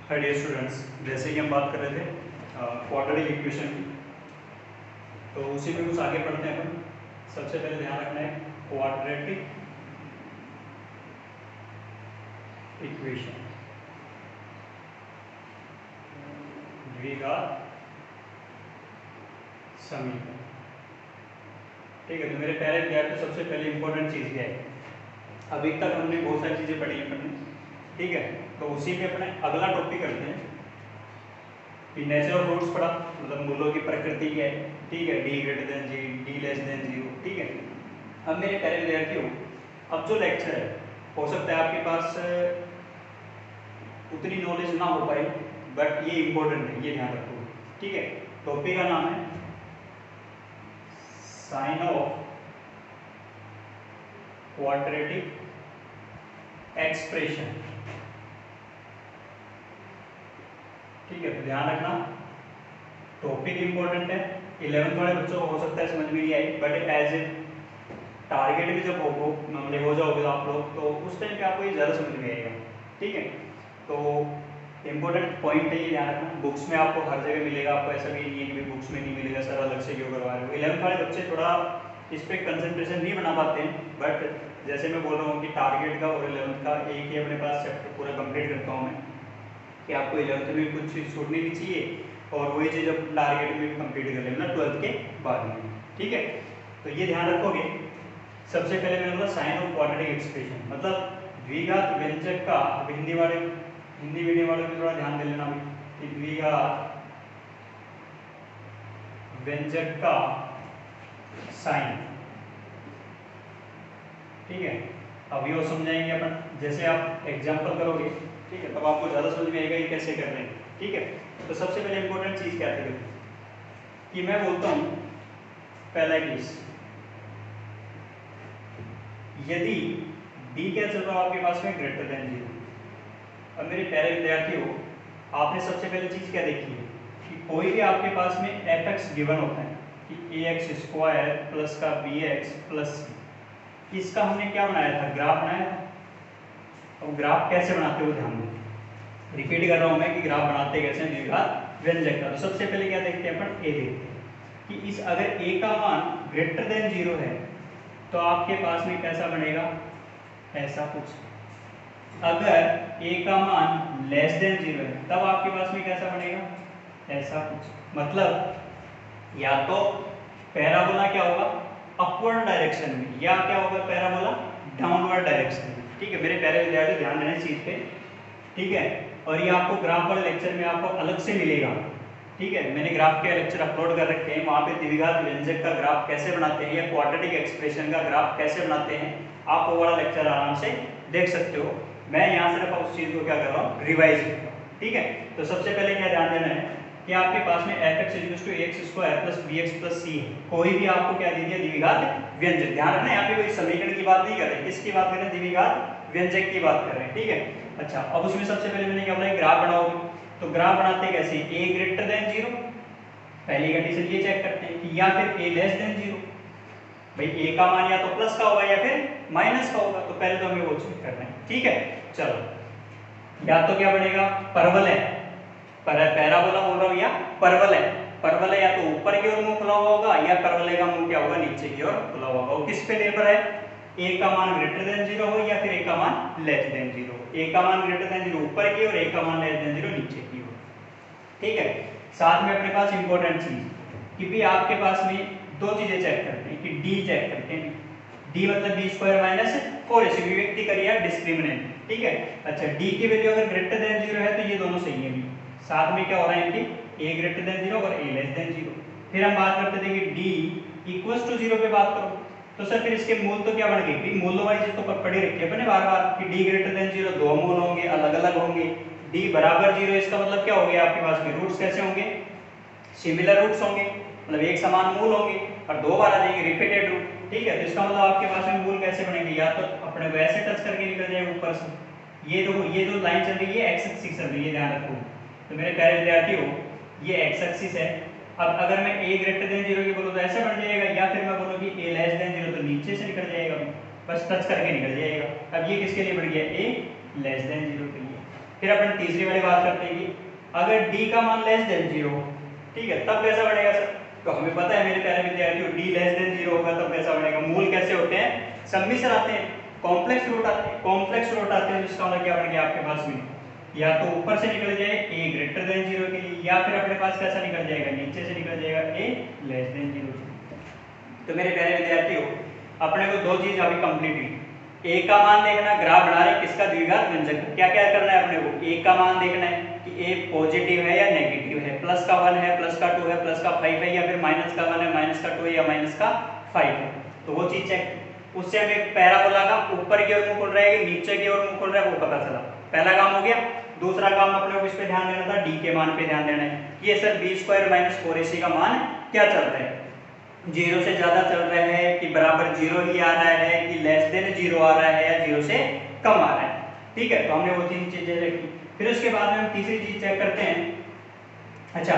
Hi dear students, जैसे कि हम बात कर रहे थे क्वाड्रेटिक इक्वेशन की, तो उसी में कुछ आगे पढ़ते हैं अपन। सबसे पहले ध्यान रखना है क्वाड्रेटिक इक्वेशन, द्विघात समीकरण। ठीक है, तो मेरे प्यारे विद्यार्थी, सबसे पहले इंपॉर्टेंट चीज़ क्या है? अभी तक हमने बहुत सारी चीज़ें पढ़ी हैं पढ़नी, ठीक है। तो उसी में अपने अगला टॉपिक करते हैं कि नेचर ऑफ रूट्स पढ़ा, मतलब मूलों की प्रकृति क्या है, ठीक है। डी ग्रेटर देन जी, डी लेस देन जीरो, ठीक है। अब मेरे प्यारे विद्यार्थियों, अब जो लेक्चर है, हो सकता है आपके पास उतनी नॉलेज ना हो पाए, बट ये इंपॉर्टेंट है, ये ध्यान रखो, ठीक है। टॉपिक का नाम है साइन ऑफ क्वाड्रेटिक एक्सप्रेशन, ठीक है। तो ध्यान रखना, टॉपिक इंपॉर्टेंट है। 11th वाले बच्चों को हो सकता है समझ में नहीं आई, बट एज ए टारगेट भी जब हो जाओगे तो आप लोग, तो उस टाइम पे आपको ये ज़्यादा समझ में आएगा, ठीक है। तो इंपॉर्टेंट पॉइंट है, ये ध्यान रखना। बुक्स में आपको हर जगह मिलेगा, आपको ऐसा भी नहीं है कि बुक्स में नहीं मिलेगा, सर अलग से क्यों करवा रहे हो। 11th वाले बच्चे थोड़ा इस पर कंसंट्रेशन नहीं बना पाते हैं, बट जैसे मैं बोल रहा हूँ कि टारगेट का और 11th का एक ही अपने पास चैप्टर पूरा कंप्लीट करता हूँ मैं, कि आपको 11th में कुछ चीज़ छूटनी नहीं चाहिए, और वही चीज़ अब टारगेट में भी कंप्लीट कर लेना 12th के बाद में, ठीक है। तो ये ध्यान रखोगे। सबसे पहले मैंने बोला साइन ऑफ क्वाड्रेटिक एक्सप्रेशन, मतलब द्विघात व्यंजक का, हिंदी मीडियम वालों में थोड़ा ध्यान दे लेना कि द्विघात व्यंजक का साइन, ठीक है। अब ये समझाएंगे अपन, जैसे आप एग्जाम्पल करोगे, ठीक है, तब आपको ज़्यादा समझ में आएगा ये कैसे कर रहे हैं, ठीक है। तो सबसे पहले इंपॉर्टेंट चीज़ क्या थी कि मैं बोलता हूँ पहला केस, यदि डी क्या चल रहा है आपके पास में ग्रेटर देन जीरो। अब मेरे प्यारे विद्यार्थियों, आपने सबसे पहले चीज़ क्या देखी है कि कोई भी आपके पास में एफ एक्स गिवन होता है कि ए एक्स स्क्वायर प्लस का बी एक्स प्लस सी, इसका हमने क्या बनाया था, ग्राफ बनाया था। और ग्राफ कैसे बनाते हो ध्यान दें, रिपीट कर रहा हूं मैं कि ग्राफ बनाते कैसे हैं द्विघात व्यंजक का। तो सबसे पहले क्या देखते हैं अपन, ए देखते हैं कि इस अगर ए का मान ग्रेटर देन जीरो है तो आपके पास में कैसा बनेगा, ऐसा कुछ। अगर ए का मान लेस देन जीरो है तब आपके पास में कैसा बनेगा, ऐसा कुछ। मतलब या तो पैराबोला क्या होगा अपवर्ड डायरेक्शन में, या क्या होगा पैराबोला डाउनवर्ड डायरेक्शन में, ठीक है। मेरे प्यारे विद्यार्थी ध्यान देना इस चीज पे, ठीक है। और ये आपको ग्राफ वाले लेक्चर में आपको अलग से मिलेगा, ठीक है। मैंने ग्राफ के लेक्चर अपलोड कर रखे हैं, वहाँ पे द्विघात व्यंजक का ग्राफ कैसे बनाते हैं या क्वाड्रेटिक एक्सप्रेशन का ग्राफ कैसे बनाते हैं, आप वो वाला लेक्चर आराम से देख सकते हो। मैं यहाँ सिर्फ उस चीज़ को क्या कर रहा हूँ, रिवाइज कर रहा हूँ, ठीक है। तो सबसे पहले क्या ध्यान देना है कि आपके पास में F X equals to X square plus B X plus C है। कोई भी आपको क्या दे दिया, द्विघात व्यंजक। ध्यान रखना, यहाँ पे कोई समीकरण की बात नहीं कर रहे, किसकी बात कर रहे हैं, द्विघात व्यंजक की बात कर रहे हैं, ठीक है। अच्छा, अब उसमें सबसे पहले मैंने क्या बोला, ग्राफ बनाओगे। तो ग्राफ बनाते कैसे, ए ग्रेटर देन जीरो, पहली कंडीशन ये चेक करते हैं कि या फिर ए लेस देन जीरो। भाई ए का मान या तो प्लस का होगा या फिर माइनस का होगा, तो पहले तो हमें वो चेक करना है, ठीक है। चलो, या तो क्या बनेगा, परवल है, पैराबोला बोल रहा हूँ, या परवल है। परवल है या तो ऊपर की ओर मुंह खुला हुआ होगा, या परवल का मुंह क्या होगा, नीचे की ओर खुला हुआ होगा। वो किस पे निर्भर है, ए का मान ग्रेटर देन जीरो हो या फिर ए का मान लेस देन जीरो। ए का मान ग्रेटर देन जीरो ऊपर की ओर, ए का मान लेस देन जीरो नीचे की ओर, ठीक है। साथ में अपने पास इंपॉर्टेंट चीज कि भी आपके पास में दो चीजें चेक करते हैं कि डी चेक करते हैं, डी मतलब बी स्क्वायर माइनस 4ac, व्यक्ति करिए डिस्क्रिमिनेंट, ठीक है। अच्छा, डी की वैल्यू अगर ग्रेटर देन जीरो है तो ये दोनों सही है भी। साथ में क्या हो रहा है कि ए ग्रेटर देन जीरो और ए लेस देन जीरो। फिर हम बात करते थे कि डी इक्वल्स टू जीरो पे बात करो, तो सर फिर इसके मूल तो क्या बन गए, मूल वाली चीज तो पढ़ी रखी है अपने बार बार कि डी ग्रेटर देन जीरो दो मूल होंगे, अलग अलग होंगे। डी बराबर जीरो, इसका मतलब क्या हो गया, आपके पास में रूट्स कैसे होंगे, सिमिलर रूट्स होंगे, मतलब एक समान मूल होंगे, और दो बार आ जाएंगे रिपीटेड रूट, ठीक है। तो इसका मतलब आपके पास में मूल कैसे बनेंगे, या तो अपने को ऐसे टच करके निकल जाएगा ऊपर से। ये जो लाइन चल रही है एक्स एक्सिस चल रही है, ध्यान रखो। तो मेरे प्यारे विद्यार्थियों, ये एक्स एक्सिस है। अब अगर मैं ए ग्रेटर देन जीरो की बोलूँ तो ऐसे बन जाएगा, या फिर मैं बोलूँ कि ए लेस देन जीरो तो नीचे से निकल जाएगा, बस टच करके निकल जाएगा। अब ये किसके लिए बढ़ गया, ए लेस देन जीरो के लिए, फिर अपन तीसरी वाली बात करते हैं कि अगर d का मान लेस देन 0, ठीक है, तब कैसा बनेगा सर? तो हमें पता है मेरे प्यारे विद्यार्थियों, d लेस देन 0 होगा तब कैसा बनेगा? मूल कैसे होते हैं? सम्मिश्र आते हैं, कॉम्प्लेक्स रूट आते हैं, कॉम्प्लेक्स रूट आते हैं, जिसका मतलब क्या बन गया आपके पास में, या तो ऊपर से निकल जाए a ग्रेटर देन 0 के लिए, या फिर अपने पास कैसा निकल जाएगा, नीचे से निकल जाएगा a लेस देन 0। तो मेरे प्यारे विद्यार्थियों, अपने को दो चीज अभी कंप्लीट हुई। a का मान देखना, ग्राफ बना रहे किसका, द्विघात व्यंजक का। क्या क्या करना है अपने को? a का मान देखना है कि a पॉजिटिव है या नेगेटिव है, प्लस का 1 है, प्लस का 2 है, प्लस का 5 है, या फिर माइनस का 1 है, माइनस का 2 है, या माइनस का 5 है। तो वो चीज चेक। उससे हमें पैराबोला का ऊपर की ओर मुंह खुल रहा है कि नीचे की ओर मुंह खुल रहा है वो पता चला, पहला काम हो गया। दूसरा काम अपने को इस पे ध्यान देना था, d के मान पे ध्यान देना है कि ये सर b² - 4ac का मान क्या चल रहा है, 0 से ज्यादा चल रहा है कि बराबर 0 ही आ रहा है, कि लेस देन 0 आ रहा है, या 0 से कम आ रहा है। ठीक है, तो हमने वो तीन चीजें रखी। फिर उसके बाद में हम तीसरी चीज चेक करते हैं। अच्छा,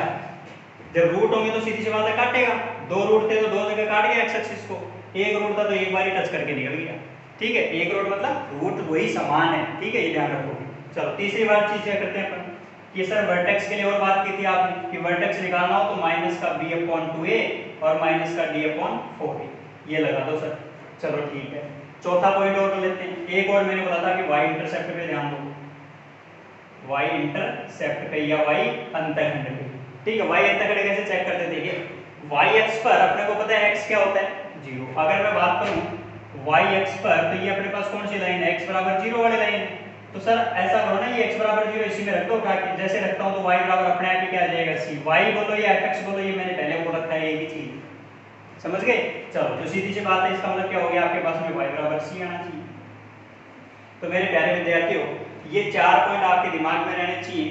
जब रूट होंगे तो सीधी सी बात है काटेगा, दो रूट थे तो दो जगह काट गया एक्स एक्सिस को, एक रूट था तो एक बार ही टच करके निकल गया। ठीक है, एक रूट मतलब रूट वही समान है। ठीक है, ये ध्यान रखो। चलो तीसरी बात चीज चेक करते हैं अपन कि सर वर्टेक्स के लिए और बात की थी आपने कि वर्टेक्स निकालना हो तो माइनस का b/2a और माइनस का d/4a, ये लगा दो सर। चलो ठीक है, चौथा पॉइंट और लेते हैं। एक और मैंने बोला था कि y इंटरसेप्ट पे ध्यान दो, y इंटरसेप्ट पे या y अंतखंड पे। ठीक है, y अंतखंड कैसे चेक करते थे? देखिए y अक्ष पर अपने को पता है x क्या होता है, 0। अगर मैं बात करूं y अक्ष पर तो ये अपने पास कौन सी लाइन है, x बराबर 0 वाली लाइन है। तो सर ऐसा करो ना, ये x बराबर 0 इसी में रख दो उठा के, जैसे रखता हूं तो y बराबर अपने आप ही क्या आ जाएगा, c। y बोलो या fx बोलो, ये मैंने पहले बोल रखा है, एक ही चीज, समझ गए? चलो जो सीधी सी बात है, इसका मतलब क्या हो गया, आपके पास में y बराबर c आना चाहिए। तो मेरे प्यारे विद्यार्थियों, ये 4 पॉइंट आपके दिमाग में रहने चाहिए,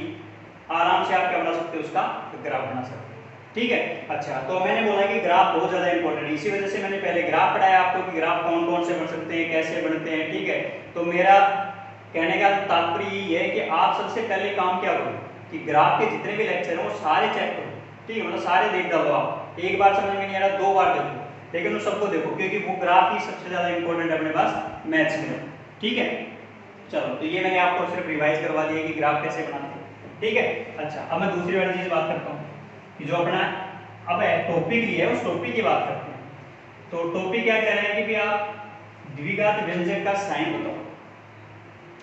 आराम से आप क्या बना सकते हो, उसका ग्राफ बना सकते हो। ठीक है, अच्छा तो मैंने बोला कि ग्राफ बहुत ज्यादा इंपॉर्टेंट है, इसी वजह से मैंने पहले ग्राफ पढ़ाया आपको कि ग्राफ कौन कौन से बन सकते हैं, कैसे बनते हैं। ठीक है, तो मेरा कहने का तात्पर्य यही है कि आप सबसे पहले काम क्या करो कि ग्राफ के जितने भी लेक्चर हैं वो सारे चेक करो। ठीक है, मतलब सारे देख डालो आप, एक बार समझ में नहीं आ रहा 2 बार देखो, लेकिन उन सबको देखो, क्योंकि वो ग्राफ ही सबसे ज्यादा इंपॉर्टेंट है अपने पास मैथ्स में। ठीक है, चलो तो ये मैंने आपको सिर्फ रिवाइज करवा दिया कि ग्राफ कैसे बनाते हैं। ठीक है, अच्छा अब मैं दूसरी वाली चीज बात करता हूँ कि जो अपना अब टॉपिक लिया है उस टॉपिक की बात करते हैं। तो टॉपिक क्या कह रहे हैं कि भी आप द्विघात व्यंजक का साइन बताओ।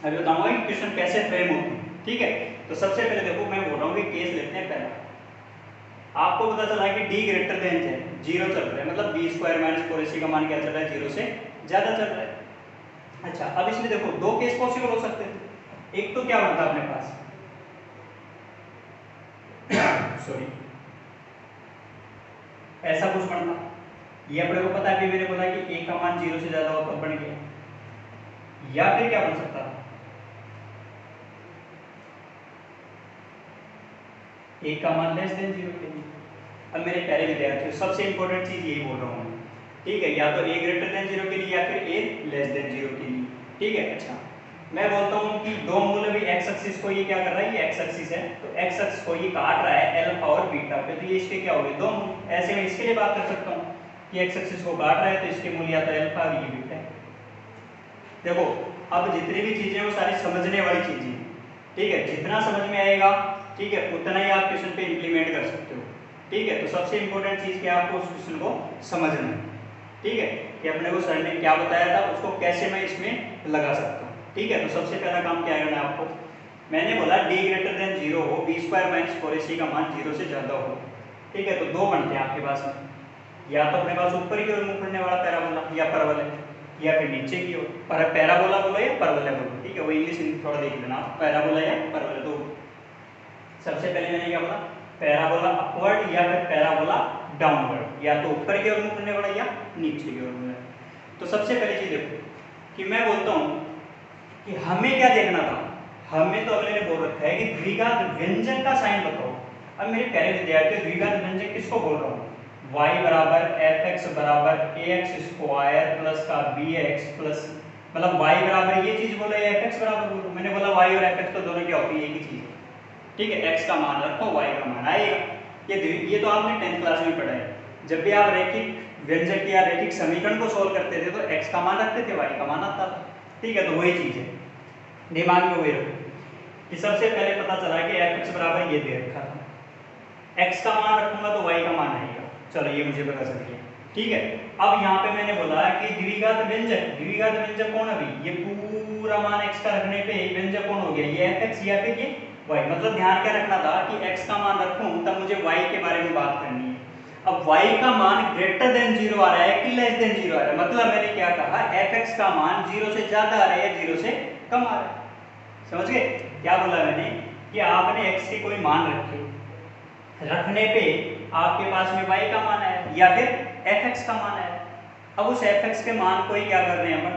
अभी बताऊंगा कि क्वेश्चन कैसे फ्रेम होते हैं। ठीक है, तो सबसे पहले देखो मैं बोल रहा हूँ कि केस लेते हैं पहला। आपको पता चला कि d ग्रेटर देन 0 चल रहा है, मतलब b² - 4ac का मान क्या चल रहा है, 0 से ज्यादा चल रहा है। अच्छा, अब इसमें देखो दो केस पॉसिबल हो सकते थे। एक तो क्या बनता है अपने पास सॉरी, ऐसा कुछ बनता, ये अपने को पता है, अभी मैंने बोला कि a का मान 0 से ज्यादा हो तब बन गया। या फिर क्या बन सकता था, a का मान लेस देन 0 के लिए। अब मेरे प्यारे विद्यार्थियों, सबसे इंपॉर्टेंट चीज यही बोल रहा हूँ मैं। ठीक है, या तो a ग्रेटर देन 0 के लिए या फिर a लेस देन 0 के लिए। ठीक है, अच्छा मैं बोलता हूँ कि दो मूल भी x एक्सिस को ये क्या कर रहा है, ये x एक्सिस है, तो x एक्सिस को ये काट रहा है अल्फा और बीटा पे, तो ये इसके क्या हो गए, दो मूल। ऐसे में इसके लिए बात कर सकता हूँ कि x एक्सिस को काट रहा है तो इसके मूल या तो अल्फा और ये बीटा है। देखो अब जितनी भी चीजें वो सारी समझने वाली चीजें हैं। ठीक है, जितना समझ में आएगा, ठीक है, उतना ही आप क्वेश्चन पे इंप्लीमेंट कर सकते हो। ठीक है, तो सबसे इंपॉर्टेंट चीज क्या, आपको उस क्वेश्चन को समझना है। ठीक है, कि अपने को सर ने क्या बताया था उसको कैसे मैं इसमें लगा सकता हूँ। ठीक है, तो सबसे पहला काम क्या करना है आपको, मैंने बोला d ग्रेटर देन 0 हो, b² - 4ac का मान 0 से ज्यादा हो। ठीक है, तो दो बनते हैं आपके पास में, या तो अपने पास ऊपर की ओर मुंह खुलने वाला पैराबोला या परवलय, या फिर नीचे की ओर पैराबोला बोलो या परवलय बोलो। ठीक है, वो इंग्लिश थोड़ा देख लेना, पैराबोला या परवलय। तो सबसे पहले मैंने क्या बोला, पैराबोला अपवर्ड या फिर पैराबोला डाउनवर्ड, या तो ऊपर की ओर मुंह खुलने वाला या नीचे की ओर। तो सबसे पहले चीज देखो कि मैं बोलता हूँ कि हमें क्या देखना था, हमें तो अगले ने बोल रखा है कि द्विघात व्यंजक का साइन बताओ। अब मेरे प्यारे विद्यार्थी, द्विघात व्यंजक किसको बोल रहा हूँ, y बराबर fx बराबर ax² प्लस का bx प्लस, मतलब y बराबर ये चीज बोलो या fx बराबर बोलो। मैंने बोला y और fx तो दोनों क्या होती है, एक ही चीज है। ठीक है, x का मान रखो, y का मान आएगा। ये तो आपने 10th क्लास में पढ़ा है। जब भी आप रैखिक व्यंजक या रैखिक समीकरण को सोल्व करते थे तो x का मान रखते थे, y का मान आता था। ठीक है, तो वही चीज है, दिमाग में वही रखो। कि सबसे पहले पता चला कि fx बराबर ये दे रखा था, x का मान रखूंगा तो y का मान आएगा, चलो ये मुझे पता चल गया। ठीक है, अब यहाँ पे मैंने बोला कि द्विघात व्यंजक कौन, अभी ये पूरा मान x का रखने पे व्यंजक कौन हो गया, ये fx या फिर ये y। मतलब ध्यान क्या रखना था कि x का मान रखूं तब मुझे y के बारे में बात करनी है। अब y का मान ग्रेटर देन 0 आ रहा है कि लेस देन 0 आ रहा है, मतलब मैंने क्या कहा, fx का मान 0 से ज्यादा आ रहा है या 0 से कम आ रहा है। समझ गए क्या बोला मैंने, कि आपने x के कोई मान रखे, रखने पे आपके पास में y का मान आया या फिर fx का मान आया। अब उस fx के मान को ही क्या कर रहे हैं, अपन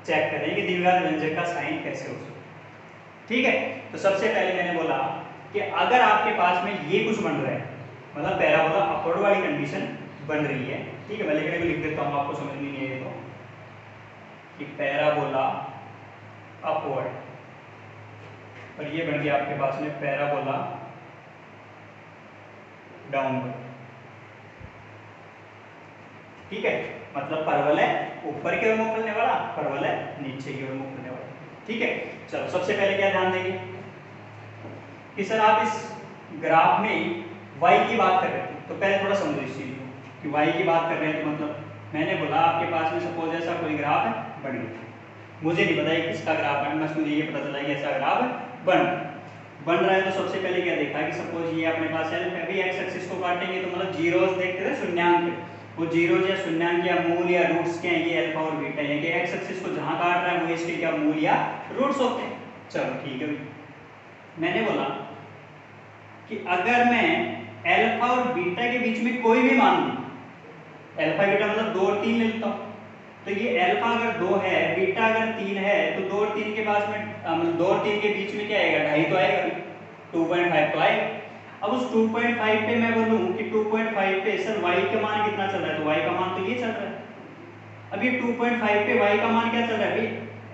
चेक करें कि द्विघात व्यंजक का साइन कैसे हो सकता। ठीक है, तो सबसे पहले मैंने बोला कि अगर आपके पास में ये कुछ बन रहा है, मतलब पैराबोला अपवर्ड वाली कंडीशन बन रही है। ठीक है, मैं लिखने को लिख देता हूँ, आपको समझ नहीं है तो, कि पैराबोला अपवर्ड, और ये बन गया आपके पास में पैराबोला डाउनवर्ड। ठीक है, मतलब परवल है ऊपर की ओर मुख करने वाला, परवल है नीचे की ओर मुख करने वाला। ठीक है, चलो सबसे पहले क्या ध्यान देंगे कि सर आप इस ग्राफ में y की बात कर रहे थे, तो पहले थोड़ा समझो इस चीज को कि y की बात कर रहे हैं, तो मतलब मैंने बोला आपके पास में सपोज ऐसा कोई ग्राफ है बन गया, मुझे नहीं पता है किसका ग्राफ है, बस मुझे ये पता चला कि ऐसा ग्राफ बन रहा है। तो सबसे पहले क्या देखा कि सपोज ये अपने पास है, अभी एक्स एक्सिस को काटेंगे तो मतलब जीरोस देखते थे, शून्यांक, वो जीरोस या शून्यांक या मूल या रूट्स के हैं, ये अल्फा और बीटा है कि एक्स एक्सिस को जहां काट रहा है वो इसके क्या मूल या रूट्स होते हैं। चलो ठीक है, मैंने बोला कि अगर मैं अल्फा और बीटा के बीच में कोई भी मान लूं, अल्फा बीटा मतलब 2 और 3 ले लेता हूं, तो ये अल्फा अगर 2 है, बीटा अगर 3 है, तो 2 और 3 के पास में 2 और 3 के बीच में क्या आएगा, 2.5 तो आएगा, 2.5 तो आएगा। अब उस 2.5 पे मैं बोलूं कि 2.5 पे सर y का मान कितना चल रहा है, तो y का मान तो ये चल रहा है। अब ये 2.5 पे y का मान क्या चल रहा है भाई,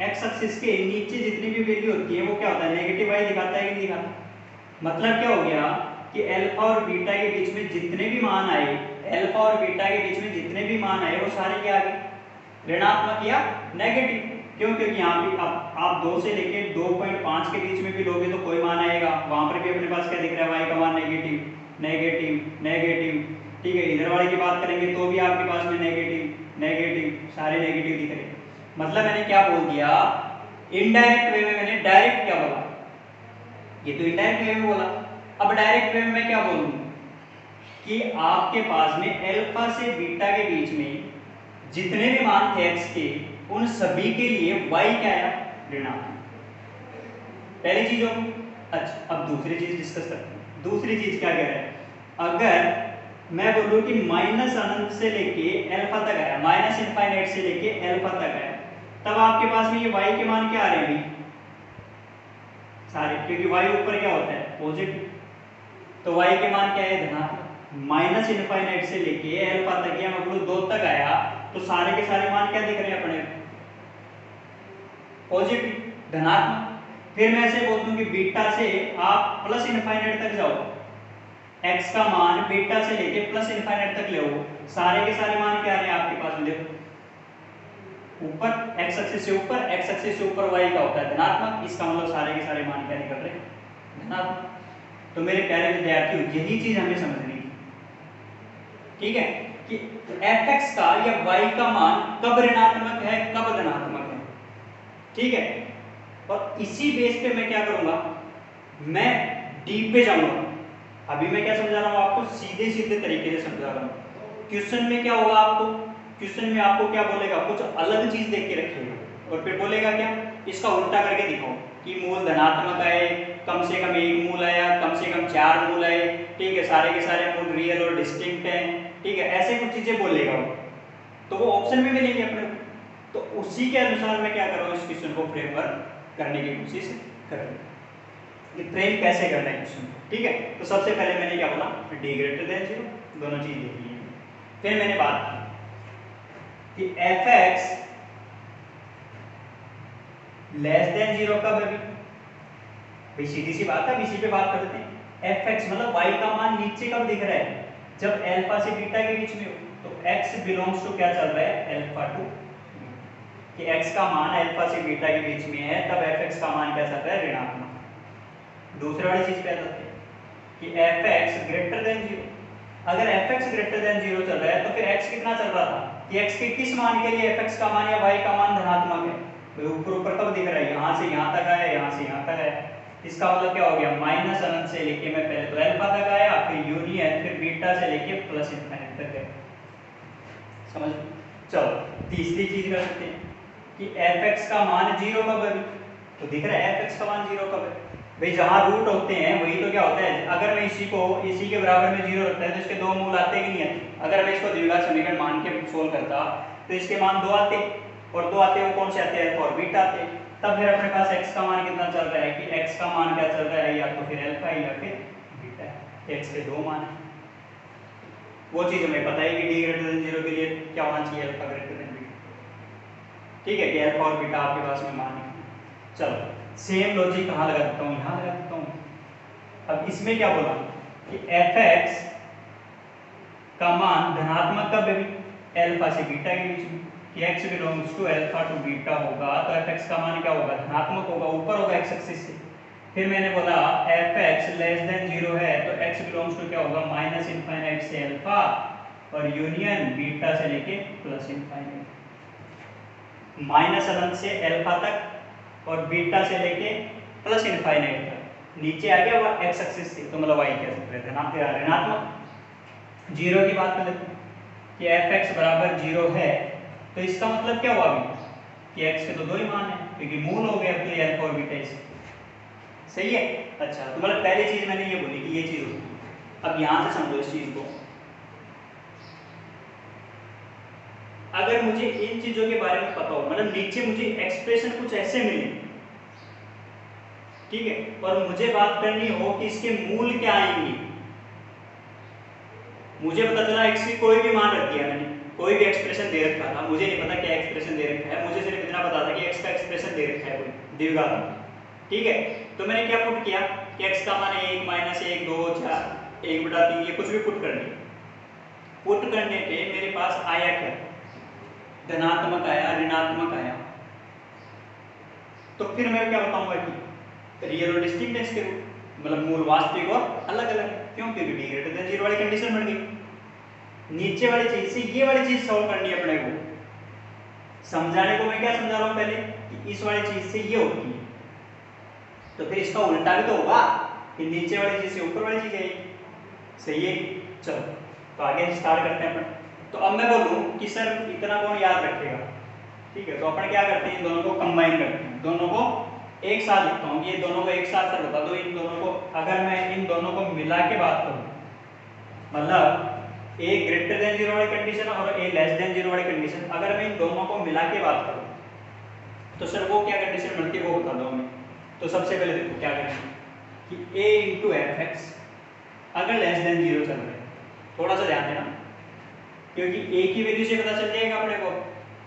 x एक्सिस के नीचे जितनी भी वैल्यू होती है वो क्या होता है, नेगेटिव y दिखाता है कि नहीं दिखाता। मतलब क्या हो गया कि अल्फा और बीटा के बीच में जितने भी मान आए, अल्फा और बीटा के बीच में जितने भी मान आए वो सारे क्या आ गए, ऋणात्मक या नेगेटिव। क्यों, क्योंकि यहाँ पे आप 2 से लेके 2.5 के बीच में भी लोगे तो कोई मान आएगा, वहां पर भी अपने पास क्या दिख रहा है, y का मान नेगेटिव नेगेटिव नेगेटिव। ठीक है, इधर वाले की बात करेंगे तो भी आपके पास में नेगेटिव नेगेटिव, सारे नेगेटिव दिख रहे हैं। मतलब मैंने क्या बोल दिया, इनडायरेक्ट वे में मैंने डायरेक्ट क्या बोला, ये तो इनडायरेक्ट वे में बोला। अब डायरेक्ट वे में मैं क्या बोलूं कि आपके पास में अल्फा से बीटा के बीच में जितने भी मान थे x के, उन सभी के लिए y क्या आया, ऋणात्मक। पहली चीज होगी। अच्छा, अब दूसरी चीज डिस्कस करते हैं। दूसरी चीज क्या कह रहा है, अगर मैं बोलूं कि माइनस अनंत से लेके अल्फा तक आया, माइनस इनफाइनाइट से लेके अल्फा तक आया, तब आपके पास में ये y के मान क्या आ रहे हैं सारे, क्योंकि y ऊपर क्या होता है, पॉजिटिव, तो y के मान क्या है, धनात्मक। माइनस इनफाइनाइट से लेके अल्फा तक या मतलब 2 तक आया, तो सारे के सारे मान क्या दिख रहे हैं अपने, पॉजिटिव, धनात्मक। फिर मैं ऐसे बोल दूं कि बीटा से आप प्लस इनफाइनाइट तक जाओ, x का मान बीटा से लेके प्लस इनफाइनाइट तक ले आओ, सारे के सारे मान क्या आ रहे हैं आपके पास में, देखो ऊपर x एक्सिस से ऊपर, x एक्सिस से ऊपर y का होता है धनात्मक, इसका मतलब सारे के सारे मान क्या निकल रहे हैं, धनात्मक। तो मेरे प्यारे विद्यार्थियों, यही चीज हमें समझनी है। ठीक है, कि fx का या y का मान कब ऋणात्मक है, कब धनात्मक है। ठीक है, और इसी बेस पे मैं क्या करूंगा, मैं डीप पे जाऊंगा। अभी मैं क्या समझा रहा हूं आपको, सीधे सीधे तरीके से समझा रहा हूं। क्वेश्चन में क्या होगा, आपको क्वेश्चन में आपको क्या बोलेगा, कुछ अलग चीज देख के रखिएगा, और फिर बोलेगा क्या, इसका उल्टा करके दिखाओ कि मूल धनात्मक आए, कम से कम 1 मूल आया, कम से कम 4 मूल आए। ठीक है, सारे के सारे मूल रियल और डिस्टिंक्ट हैं। ठीक है, ऐसे कुछ चीजें बोलेगा वो, तो वो ऑप्शन में मिलेंगे अपने को। तो उसी के अनुसार मैं क्या कर रहा हूँ, इस क्वेश्चन को फ्रेमवर्क करने की कोशिश कर रहा हूँ कि फ्रेम कैसे करना है क्वेश्चन। ठीक है, तो सबसे पहले मैंने क्या बोला, d ग्रेटर देन 0, दोनों चीज देखी है। फिर मैंने बात की कि fx लेस देन 0 कब है, भाई सीधी सी बात है, इसी पे बात करते हैं। fx मतलब y का मान नीचे कब दिख रहा है, जब अल्फा से बीटा के बीच में हो, तो x बिलोंग्स टू क्या चल रहा है, अल्फा टू, कि x का मान अल्फा से बीटा के बीच में है, तब fx का मान क्या चल रहा है, ऋणात्मक। दूसरी वाली चीज पे आ जाते हैं कि F X greater than zero. अगर F X greater than zero चल रहा है तो फिर एक्स कितना चल रहा था कि एक्स के किस मान के लिए एफ एक्स का मान या वाई का मान धनात्मक है। भाई ऊपर ऊपर कब दिख रहा है, यहाँ से यहाँ तक आया, यहाँ से यहाँ तक आया। इसका मतलब क्या हो गया, माइनस अनंत से लेके मैं पहले तो अल्फा तक आया, फिर यूनियन, फिर बीटा से लेके प्लस इनफिनिट तक है। समझ। चलो तीसरी चीज कर सकते हैं कि एफ एक्स का मान जीरो कब है। तो दिख रहा है एफ एक्स का मान जीरो कब है। भाई जहाँ रूट होते हैं वही तो क्या होता है, अगर मैं इसी के बराबर में जीरो रखता है तो इसके दो मूल आते कि नहीं आते। अगर मैं इसको द्विघात समीकरण मान के सोल्व करता तो इसके मान दो आते, और दो आते वो कौन से आते हैं, अल्फा और बीटा आते। तब फिर अपने पास x का मान कितना चल रहा है कि x का मान क्या चल रहा है, या तो फिर अल्फा या फिर बीटा है। x के दो मान है। वो चीज हमें पता है कि d ग्रेटर देन 0 के लिए क्या होना चाहिए, अल्फा ग्रेटर देन बीटा। ठीक है कि अल्फा और बीटा आपके पास में मान है। चलो सेम लॉजिक कहाँ लगा देता हूँ, यहाँ लगा देता हूँ। अब इसमें क्या बोला कि एफ एक्स का मान धनात्मक कब है, अल्फा से बीटा के बीच में, कि x belongs to alpha to beta होगा तो एफ एक्स का मान क्या होगा, धनात्मक होगा, ऊपर होगा x एक्सिस से। फिर मैंने बोला एफ एक्स लेस देन 0 है तो x बिलोंग्स टू क्या होगा, माइनस इनफाइनाइट से अल्फा और यूनियन बीटा से लेके प्लस इनफाइनाइट। माइनस अनंत से अल्फा तक और बीटा से लेके प्लस इनफाइनाइट तक। नीचे आ गया वो x एक्सिस से, तो मतलब y कह सकते हैं ऋणात्मक। जीरो की बात कर लेते हैं कि एफ एक्स बराबर 0 है तो इसका मतलब क्या हुआ अभी कि x के तो दो ही मान है, क्योंकि मूल हो गया अपने अल्फा और बीटा इसके। सही है। अच्छा तो मतलब पहली चीज मैंने ये बोली कि ये चीज होती है। अब यहां से समझो इस चीज को, अगर मुझे इन चीजों के बारे में पता हो, मतलब नीचे मुझे एक्सप्रेशन कुछ ऐसे मिले, ठीक है, और मुझे बात करनी हो कि इसके मूल क्या आएंगे। मुझे पता चला x की कोई भी मान रख दिया मैंने, कोई भी एक्सप्रेशन दे रखा था, मुझे नहीं पता क्या एक्सप्रेशन दे रखा है, मुझे सिर्फ इतना पता था कि x का एक्सप्रेशन दे रखा है कोई द्विघात। ठीक है, तो मैंने क्या पुट किया कि x का मान 1 माइनस 1 2 4 1/3 ये कुछ भी पुट कर दिया। पुट करने पे मेरे पास आया क्या, धनात्मक आया, ऋणात्मक आया। तो फिर मैं क्या बताऊंगा कि रियल और डिस्टिंक्ट है इसके रूट, मतलब मूल वास्तविक और अलग अलग। क्यों, क्योंकि d ग्रेटर देन 0 वाली कंडीशन बन गई। नीचे वाली चीज से ये वाली चीज सॉल्व करनी है अपने को। समझाने को मैं क्या समझा रहा हूं पहले कि इस वाली चीज से ये होती है, तो फिर इसका उल्टा भी तो होगा कि नीचे वाली चीज से ऊपर वाली चीज आएगी। सही है। चलो तो आगे स्टार्ट करते हैं अपन। तो अब मैं बोलूं कि सर इतना कौन याद रखेगा, ठीक है, तो अपन क्या करते हैं, इन दोनों को कंबाइन करते हैं, दोनों को एक साथ लिखता हूँ। ये दोनों को एक साथ सर बता दो, इन दोनों को अगर मैं इन दोनों को मिला के बात करूँ, मतलब a ग्रेटर देन 0 वाली कंडीशन और a लेस देन 0 वाली कंडीशन, अगर मैं इन दोनों को मिला के बात करूँ तो सर वो क्या कंडीशन बनती है वो बता दो हमें। तो सबसे पहले देखो क्या करेंगे कि a इंटू एफ एक्स अगर लेस देन 0 चल रहा है, थोड़ा सा ध्यान देना क्योंकि a की वैल्यू से पता चल जाएगा अपने को।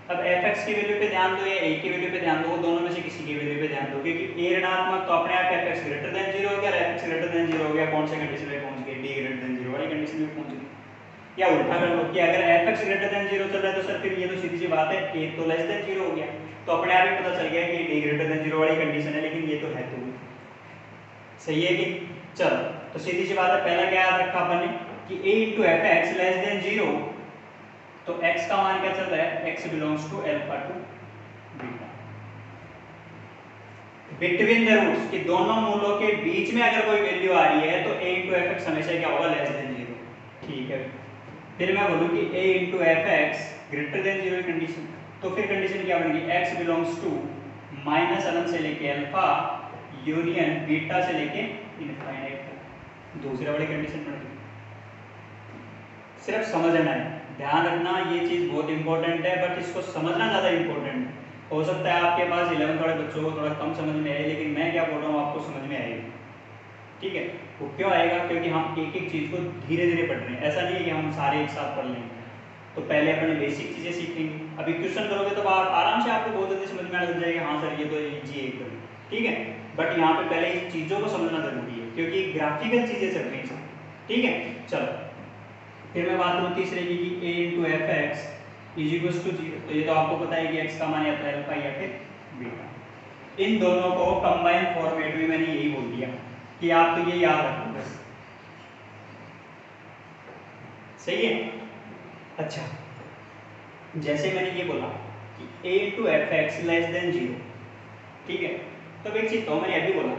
अब fx की वैल्यू पे ध्यान दो या a की वैल्यू पे ध्यान दो, दोनों में से किसी की वैल्यू पे ध्यान दो, क्योंकि a ऋणात्मक तो अपने आप fx ग्रेटर देन 0 हो गया, fx ग्रेटर देन 0 हो गया, कौन से कंडीशन पे पहुंच गए, d ग्रेटर देन 0 वाली कंडीशन पे पहुंच गए। या उल्टा कर लो कि अगर fx ग्रेटर देन 0 चल रहा है तो सर फिर ये तो सीधी सी बात है a तो लेस देन 0 हो गया, तो अपने आप ही पता चल गया कि d ग्रेटर देन 0 वाली कंडीशन है, लेकिन ये तो है तो सही है कि। चलो तो सीधी सी बात है, पहला क्या याद रखा अपन ने कि a into F x less than 0, तो x का मान क्या चल रहा है, x belongs to alpha to beta. Between the roots कि दोनों मूलों के बीच में अगर कोई वैल्यू आ रही है तो a इंटू एफ एक्स हमेशा क्या होगा, लेस देन 0। ठीक है, फिर मैं बोलूं कि a into F X greater than 0 की कंडीशन, तो फिर कंडीशन क्या बनेगी, x बिलोंग्स टू माइनस अनंत से लेके अल्फा यूनियन बीटा से लेके इनफाइनाइट तक। दूसरे वाली कंडीशन बनेगी। सिर्फ समझना है, ध्यान रखना, ये चीज बहुत इंपॉर्टेंट है, बट इसको समझना ज्यादा इंपॉर्टेंट है। हो सकता है आपके पास 11th वाले बच्चों को थोड़ा कम समझ में आए, लेकिन मैं क्या बोल रहा हूँ आपको समझ में आएगी। ठीक है, वो क्यों आएगा, क्योंकि हम एक एक चीज को धीरे धीरे पढ़ रहे हैं, ऐसा नहीं है कि हम सारे एक साथ पढ़ लेंगे। तो पहले अपने बेसिक चीजें सीख लेंगे, अभी क्वेश्चन करोगे तो आप आराम से आपको बहुत जल्दी समझ में आ जाएगा, हाँ सर ये तो इजी है एकदम। ठीक है, बट यहाँ पे पहले इन चीजों को समझना जरूरी है क्योंकि ग्राफिकल चीजें चल रही हैं। ठीक है, चलो फिर मैं बात करूँ तीसरे की कि a into F X is equal to 0, तो ये तो आपको पता है कि x का मान या अल्फा या फिर बीटा। इन दोनों को कंबाइन फॉर्मेट में मैंने यही बोल दिया कि आप तो ये याद रखो बस, सही है। अच्छा, जैसे मैंने ये बोला कि a into F x less than 0, ठीक है। तो एक चीज तो मैंने अभी बोला,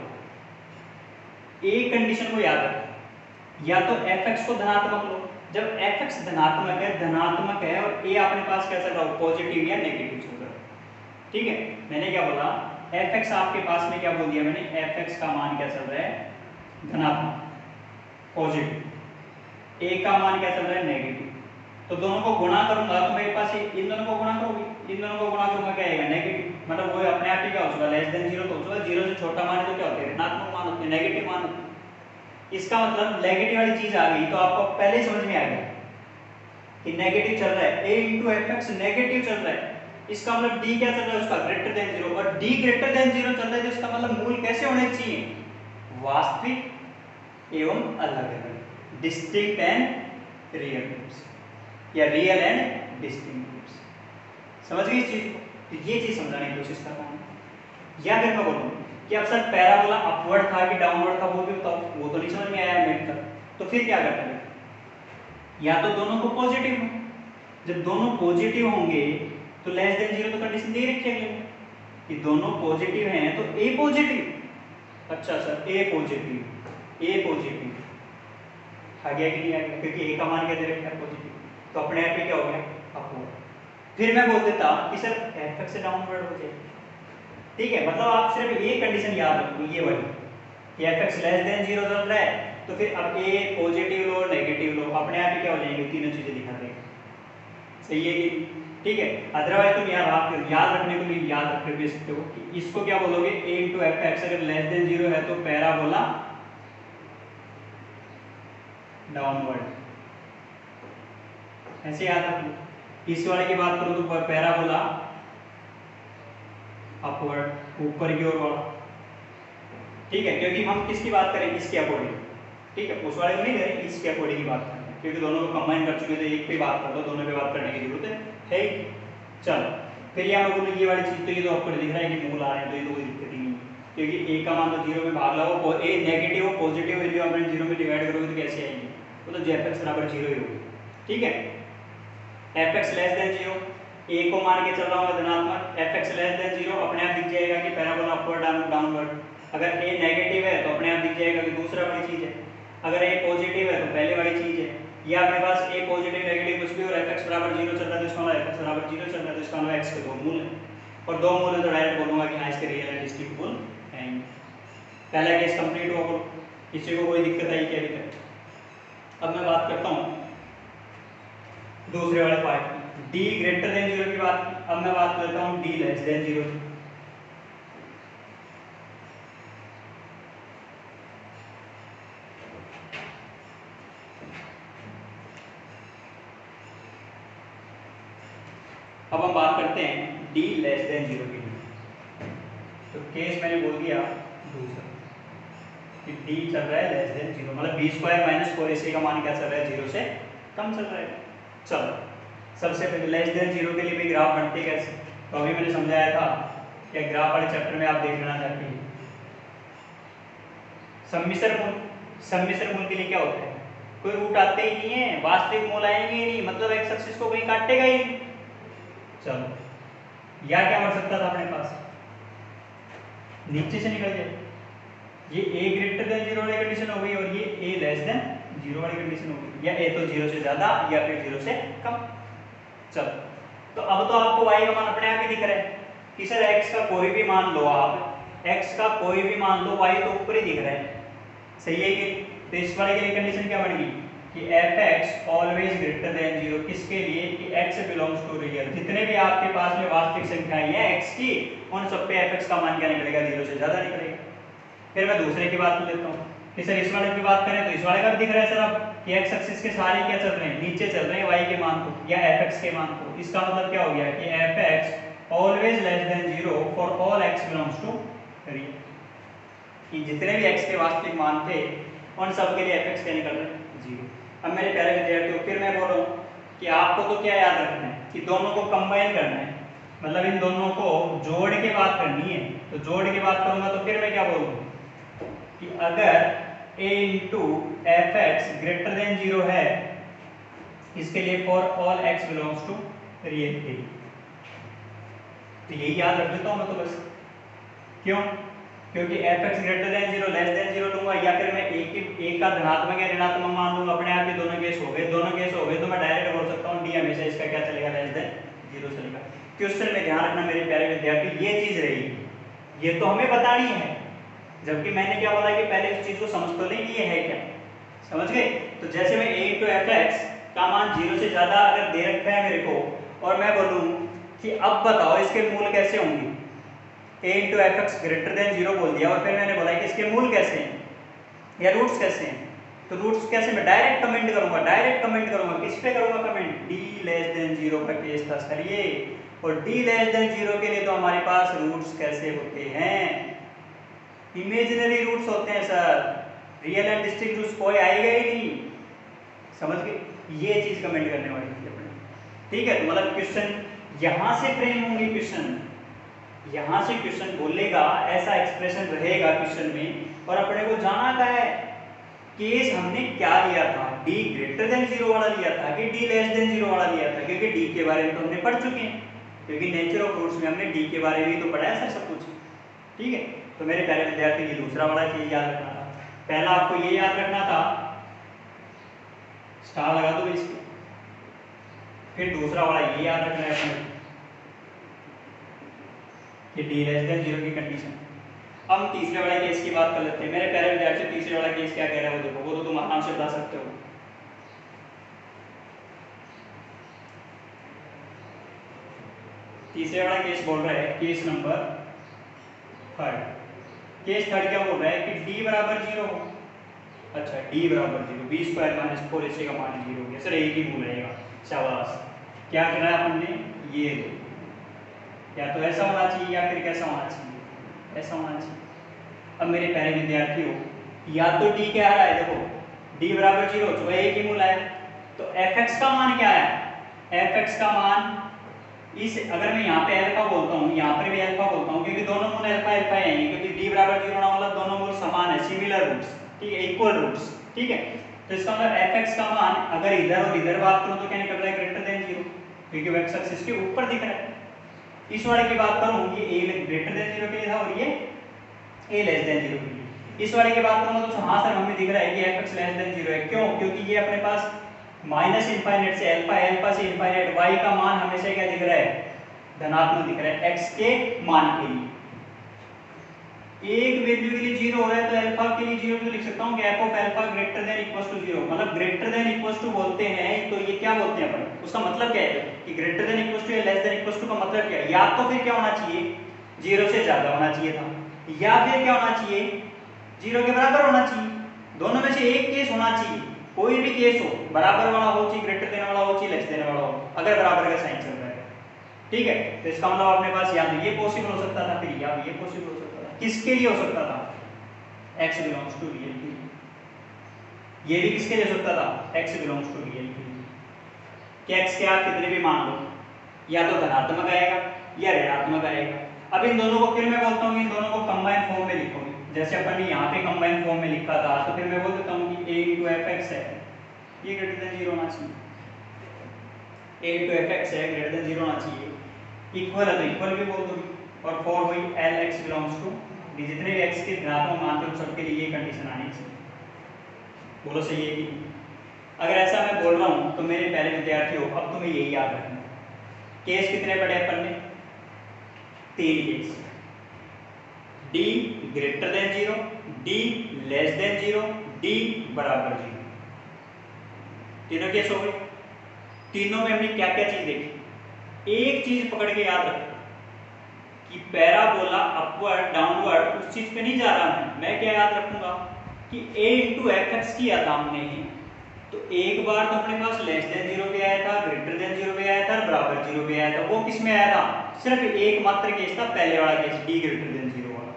एक कंडीशन को याद रखो, या तो एफ एक्स को धनात्मक लो, जब एफ एक्स धनात्मक है और a अपने पास कैसा रहा पॉजिटिव या नेगेटिव चल रहा है, ठीक है। मैंने क्या बोला, एफ एक्स आपके पास में क्या बोल दिया मैंने, एफ एक्स का मान क्या चल रहा है, धनात्मक पॉजिटिव, a का मान क्या चल रहा है, नेगेटिव। तो दोनों को गुणा करूंगा तो मेरे पास इन दोनों को गुणा करोगे, इन दोनों को गुणा करूंगा क्या आएगा, नेगेटिव, मतलब वो अपने आप ही क्या हो चुका, लेस देन 0 तो हो चुका। 0 से छोटा मान है तो क्या होता है, ऋणात्मक मान होते हैं, नेगेटिव मान होते हैं। इसका मतलब नेगेटिव वाली चीज आ गई तो आपको पहले समझ में आ गया कि नेगेटिव चल रहा है, a into F x negative चल रहा है, इसका मतलब d क्या चल रहा है उसका, ग्रेटर देन 0, और d ग्रेटर देन 0 चल रहा है तो इसका मतलब मूल कैसे होने चाहिए, वास्तविक एवं अलग अलग, डिस्टिंक्ट एंड रियल ग्रुप्स, या रियल एंड डिस्टिंक्ट ग्रुप्स। समझ गए इस चीज को, तो ये चीज समझाने की कोशिश कर रहा हूं। या फिर मैं बोलूं कि अब सर पैराबोला अपवर्ड था कि डाउनवर्ड था वो भी बताओ, वो तो नहीं समझ में आया मिड तक, तो फिर क्या करना है, या तो दोनों को पॉजिटिव हो, जब दोनों पॉजिटिव होंगे तो लेस देन 0 तो कंडीशन दे रखी है कि दोनों पॉजिटिव हैं तो a पॉजिटिव, अच्छा सर a पॉजिटिव आ गया कि नहीं आ गया, क्योंकि a का मान क्या दे रखा है, पॉजिटिव, तो अपने आप ही क्या हो गया, अपवर्ड। फिर मैं बोल देता कि सर एफ एक्स से डाउनवर्ड हो जाए, ठीक है। मतलब आप सिर्फ एक कंडीशन याद रखो, ये वाली कि एफ एक्स लेस देन 0 चल रहा है तो फिर अब a पॉजिटिव लो नेगेटिव लो, अपने आप ही क्या हो जाएंगे, तीनों चीजें दिखा देंगे, सही है कि, ठीक है। अदरवाइज तुम याद रखने के लिए याद रख भी सकते हो कि इसको क्या बोलोगे, a इंटू एफ एक्स अगर लेस देन 0 है तो पैराबोला डाउनवर्ड, ऐसे याद रख लो। इस वाले की बात करो तो पैराबोला अपवर्ड, ऊपर की ओर वाला, ठीक है, क्योंकि हम किसकी बात करें, इसके अकॉर्डिंग, ठीक है, उस वाले को नहीं करें, इसके अकॉर्डिंग की बात करें, क्योंकि दोनों को कंबाइन कर चुके तो एक पे बात कर दो, दोनों पे बात करने की जरूरत है। चलो फिर यहाँ बोलो ये वाली चीज तो ये तो आपको दिख रहा है कि मूल आ रहे हैं, तो ये तो कोई दिक्कत ही नहीं, क्योंकि a का मान तो 0 में भाग लगाओ, a नेगेटिव हो पॉजिटिव वैल्यू अपने 0 में डिवाइड करोगे तो कैसे आएगी, वो तो f x बराबर 0 ही होगी, ठीक है। f x less than 0, a को मान के चल रहा हूं धनात्मक, f x लेस देन 0 अपने आप दिख जाएगा कि पैराबोला अपवर्ड डाउनवर्ड, अगर a नेगेटिव है तो अपने आप दिख जाएगा कि दूसरा वाली चीज है, अगर a पॉजिटिव है तो पहले वाली चीज है, या अपने पास a पॉजिटिव नेगेटिव कुछ भी और f x बराबर 0 चल रहा है तो इसका मतलब f x बराबर 0 चल रहा है तो इसका मतलब x के दो मूल है, और दो मूल है तो डायरेक्ट बोलूंगा कि हाँ इसके रियल एंड डिस्टिंक्ट मूल हैं। पहला केस कंप्लीट हुआ, बोलो किसी को कोई दिक्कत आई क्या अभी तक। अब मैं बात करता हूँ दूसरे वाले पार्ट की, d ग्रेटर देन 0 की बात की, अब मैं बात करता हूँ d लेस देन 0 की। अब हम बात करते हैं d लेस देन 0 के लिए, तो केस मैंने बोल दिया दूसरा कि d चल रहा है लेस देन 0, मतलब b स्क्वायर माइनस 4ac का मान क्या चल रहा है, 0 से कम चल रहा है। चलो सबसे पहले लेस देन 0 के लिए भी ग्राफ बनते कैसे, तो अभी मैंने समझाया था कि ग्राफ वाले चैप्टर में आप देख लेना चाहते हैं। सम्मिश्र मूल के लिए क्या होता है, कोई रूट आते ही नहीं है, वास्तविक मूल आएंगे ही नहीं, मतलब एक्स एक्सिस को कहीं काटेगा ही नहीं। चलो या क्या बढ़ सकता था अपने पास, नीचे से निकल जाए, ये a ग्रेटर देन 0 वाली कंडीशन हो गई और ये a लेस देन 0 वाली कंडीशन हो गई, या a तो 0 से ज्यादा या फिर 0 से कम। चलो तो अब तो आपको y का मान अपने आप ही दिख रहा है कि सर x का कोई भी मान लो, आप x का कोई भी मान लो, y तो ऊपर ही दिख रहा है, सही है कि। तो इस वाले के लिए कंडीशन क्या बन गई कि F X always greater than 0, किसके लिए कि x बिलोंग्स टू रियल, जितने भी आपके पास में वास्तविक संख्याएं हैं x की, उन सब पे एफ एक्स का मान क्या निकलेगा, 0 से ज्यादा निकलेगा। फिर मैं दूसरे की बात लेता हूँ कि सर इस वाले की बात करें तो इस वाले का भी दिख रहा है सर अब कि एक्स एक्सिस के सारे क्या चल रहे हैं, नीचे चल रहे हैं y के मान को या एफ एक्स के मान को। इसका मतलब क्या हो गया कि F X always less than 0 for all x belongs to real, कि जितने भी x के वास्तविक मान थे उन सब के लिए एफ एक्स क्या निकल रहा है, 0। अब मेरे प्यारे विद्यार्थियों फिर मैं बोल रहा हूँ कि आपको तो क्या याद रखना है कि दोनों को कंबाइन करना है, मतलब इन दोनों को जोड़ के बात करनी है। तो जोड़ के बात करूंगा तो फिर मैं क्या बोलूँ, कि अगर a into F X greater than 0 है, इसके लिए for all x belongs to real a। तो यही याद रख देता हूं मैं तो बस। क्यों? क्योंकि F X greater than 0 less than 0 लूंगा, या फिर मैं एक का धनात्मक या ऋणात्मक मान लूंगा, अपने आप ही दोनों केस हो गए। दोनों केस हो गए तो मैं डायरेक्ट बोल सकता हूँ डी हमेशा इसका क्या चलेगा, लेस देन 0 चलेगा। क्वेश्चन में ध्यान रखना मेरे प्यारे विद्यार्थी, ये चीज रहेगी, ये तो हमें बतानी है, जबकि मैंने क्या बोला कि पहले इस चीज को समझ तो नहीं लिए है क्या, समझ गए? तो जैसे मैं a इंटू एफ एक्स का मान 0 से ज्यादा अगर दे रखा है मेरे को, और मैं बोलूं कि अब बताओ इसके मूल कैसे होंगे, a into F X greater than 0 बोल दिया, और फिर मैंने बोला कि इसके मूल कैसे हैं या रूट्स कैसे हैं। तो रूट्स कैसे, मैं डायरेक्ट कमेंट करूंगा, डायरेक्ट कमेंट करूंगा, किस पे करूंगा कमेंट, d लेस देन 0 का केस था सर ये, और d लेस देन 0 के लिए तो हमारे पास रूट्स कैसे होते हैं, इमेजिनरी रूट्स होते हैं sir, real and distinct roots कोई आएगा ही नहीं, समझ गए? ये चीज कमेंट करने वाली थी अपने, ठीक है? तो मतलब क्वेश्चन यहां से फ्रेम होंगे, क्वेश्चन यहां से क्वेश्चन बोलेगा, ऐसा एक्सप्रेशन रहेगा क्वेश्चन में, और अपने को जाना क्या है, केस हमने क्या लिया था, d ग्रेटर देन 0 वाला लिया था कि d लेस देन 0 वाला लिया था, क्योंकि d के बारे में तो हमने पढ़ चुके हैं, क्योंकि नेचर ऑफ रूट्स में हमने d के बारे में तो पढ़ा है सर सब कुछ, ठीक है? तो मेरे प्यारे विद्यार्थी ये दूसरा वाला चीज याद रखना था। पहला आपको ये याद रखना था, स्टार लगा दो इस पे, फिर दूसरा वाला ये याद रखना है अपने कि d लेस देन 0 की कंडीशन। अब हम तीसरे वाले केस की बात कर लेते हैं। मेरे प्यारे विद्यार्थी, तीसरे वाला केस क्या कह रहा है वो देखो, वो तो तुम आराम से बता सकते हो। तीसरे वाला केस बोल रहा है, case number third, case third क्या बोल रहा है कि d बराबर 0 हो। अच्छा, d बराबर 0, b स्क्वायर माइनस 4ac का मान 0 हो गया सर, एक ही भूल रहेगा, शाबाश। क्या करना है हमने, ये दो, या तो ऐसा होना चाहिए या फिर कैसा होना चाहिए, ऐसा होना चाहिए। अब मेरे प्यारे विद्यार्थियों, या तो d क्या आ रहा है, देखो d बराबर 0 तो एक ही मूल है, तो fx का मान क्या है, fx का मान इस, अगर मैं यहाँ पे अल्फा बोलता हूँ, यहाँ पर भी अल्फा बोलता हूँ, क्योंकि दोनों मूल अल्फा अल्फा है, क्योंकि d बराबर 0 ना मतलब दोनों मूल समान है, सिमिलर रूट्स, ठीक है, इक्वल रूट्स, ठीक है? तो इसका मतलब fx का मान अगर इधर और इधर बात करूँ तो क्या निकल रहा है, ग्रेटर देन 0, क्योंकि वो x एक्सिस के ऊपर दिख रहा है। इस वाले की बात करूँ, ये a ग्रेटर देन 0 के लिए था और ये a लेस देन 0 के लिए। इस वाले की बात करूँ तो हाँ सर हमें दिख रहा है कि fx लेस देन 0 है, क्यों? क्योंकि ये अपने पास माइनस इनफाइनाइट से अल्फा, अल्फा से इनफाइनाइट, y का मान हमेशा क्या दिख रहा है, धनात्मक दिख रहा है x के मान के लिए। एक वैल्यू के लिए 0 हो रहा है तो अल्फा के लिए 0 तो लिख सकता हूं कि f of alpha greater than equals to 0, मतलब ग्रेटर देन इक्वल्स टू बोलते हैं तो ये क्या बोलते हैं अपन, उसका मतलब क्या है कि ग्रेटर देन इक्वल्स टू या लेस देन इक्वल्स टू का मतलब क्या है, या तो फिर क्या होना चाहिए, 0 से ज्यादा होना चाहिए था, या फिर क्या होना चाहिए, 0 के बराबर होना चाहिए, दोनों में से एक केस होना चाहिए, कोई भी केस हो, बराबर वाला हो चाहिए, ग्रेटर देन वाला हो चाहिए, लेस देन वाला हो, अगर बराबर का साइन चल रहा है, ठीक है? तो इसका मतलब अपने पास या तो ये पॉसिबल हो सकता था, फिर या ये पॉसिबल हो सकता था। किसके लिए हो सकता था, x बिलोंग्स टू रियल के लिए। ये भी किसके लिए हो सकता था, x बिलोंग्स टू रियल के लिए, कि x के आप कितने भी मान लो, या तो धनात्मक आएगा या ऋणात्मक आएगा। अब इन दोनों को फिर मैं बोलता हूँ इन दोनों को कंबाइन फॉर्म में लिखोगे, जैसे अपन ने यहाँ पे कंबाइन फॉर्म में लिखा था, तो फिर मैं बोल देता हूँ कि a इंटू एफ एक्स है, ये ग्रेटर देन 0 होना चाहिए, a इंटू एफ एक्स है ग्रेटर देन 0 होना चाहिए, इक्वल है तो इक्वल भी बोल दोगे, और 4 हुई एल एक्स बिलोंग्स टू, जितने भी x के धनात्मक मान थे सबके लिए ये कंडीशन आनी चाहिए। बोलो सही है कि? अगर ऐसा मैं बोल रहा हूँ तो मेरे प्यारे विद्यार्थियों, अब तुम्हें यही याद रखना, केस कितने पढ़े अपन ने, 3 case, d greater than 0, d less than 0, d बराबर 0, तीनों केस हो गए। तीनों में हमने क्या क्या चीज देखी, एक चीज पकड़ के याद रखो कि पैराबोला अपवर्ड डाउनवर्ड उस चीज पे नहीं जा रहा मैं क्या याद रखूंगा कि a इंटू एफ एक्स किया था हमने, तो एक बार तो अपने पास लेस देन 0 पे आया था, ग्रेटर देन 0 पे आया था, बराबर 0 पे आया था, वो किस में आया था, सिर्फ एक मात्र केस था, पहले वाला केस d ग्रेटर देन 0 वाला।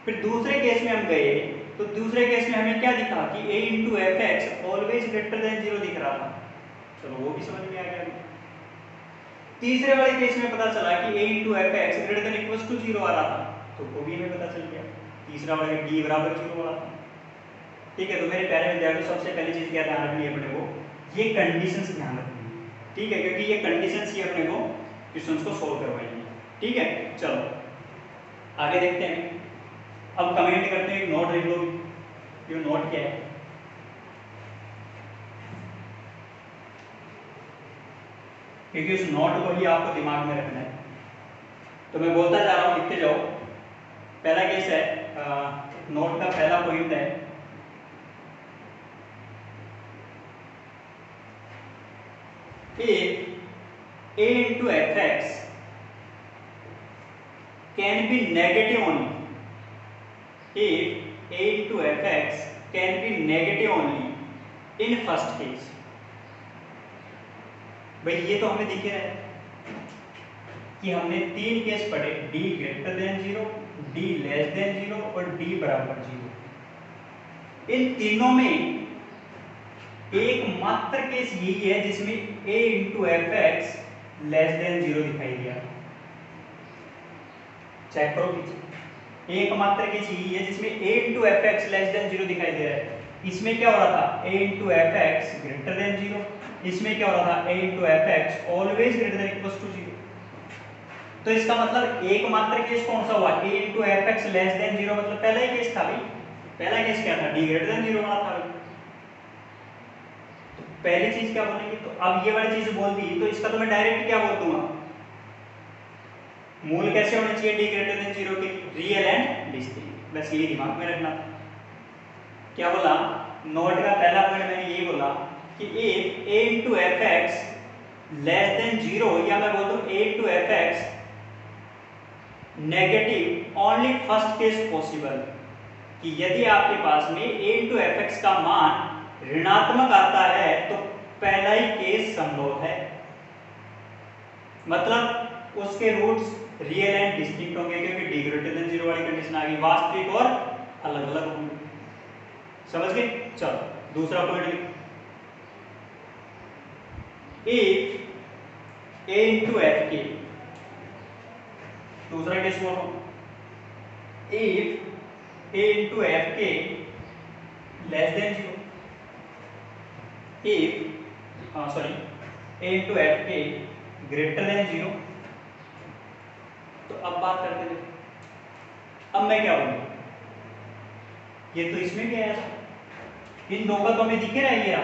फिर दूसरे केस में हम गए तो दूसरे केस में हमें क्या दिखा कि a into F X always greater than 0 दिख रहा था, चलो वो भी समझ में आ गया। तीसरे वाले केस में पता चला कि a into F X greater than equals to 0 आ रहा था, तो वो भी हमें पता चल गया। तीसरा वाला डी बराबर 0 वाला था। ठीक है, तो मेरे प्यारे विद्यार्थियों सबसे पहली चीज क्या ध्यान रखनी है अपने को, ये कंडीशंस ध्यान रखनी है। ठीक है, क्योंकि ये कंडीशंस ही अपने को क्वेश्चंस को सोल्व करवाएंगे। ठीक है, चलो आगे देखते हैं। अब कमेंट करते हैं, नोट लिख लो। ये नोट क्या है, क्योंकि उस नोट को ही आपको दिमाग में रखना है। तो मैं बोलता जा रहा हूं, लिखते जाओ। पहला केस है, नोट का पहला पॉइंट है if a into fx can be negative only, if a into fx can be negative only in first case। भाई ये तो हमें दिख रहा है कि हमने तीन केस पढ़े, d greater than 0, d less than 0 और d बराबर 0। इन तीनों में एकमात्र केस यही है जिसमें a into F x less than 0 दिखाई दिया। चेक करो पीछे, एकमात्र केस यही है जिसमें a into F x less than 0 दिखाई दे रहा है। इसमें क्या हो रहा था, a into F X greater than 0। इसमें क्या हो रहा था, a into F X always greater than equals to 0। तो इसका मतलब एकमात्र केस कौन सा हुआ, a into F x less than 0, मतलब पहला ही केस था भाई। पहला केस क्या था, d ग्रेटर देन 0 वाला था भाई। तो पहली चीज क्या बोलेंगे, तो अब ये वाली चीज बोल दी, तो इसका तो मैं डायरेक्ट क्या बोल दूंगा, मूल कैसे होने चाहिए d ग्रेटर देन 0 के, रियल एंड डिस्टिंक्ट। बस ये दिमाग में रखना था। क्या बोला, नोट का पहला पॉइंट मैंने ये बोला कि if a into fx less than 0, या मैं बोलता हूं a into fx negative only first case possible, कि यदि आपके पास में a into fx का मान ऋणात्मक आता है तो पहला ही केस संभव है, मतलब उसके रूट्स रियल एंड डिस्टिंक्ट होंगे, क्योंकि d ग्रेटर देन 0 वाली कंडीशन आ गई, वास्तविक और अलग अलग होंगे। समझ गए, चलो दूसरा पॉइंट लिखो, if a into fk, दूसरा केस बोलो, if a into fk less than 0, if a into fk greater than 0। तो अब बात करते हैं, अब मैं क्या बोलूं, ये तो इसमें भी आया था, इन दो का तो हमें दिख रहा है, ये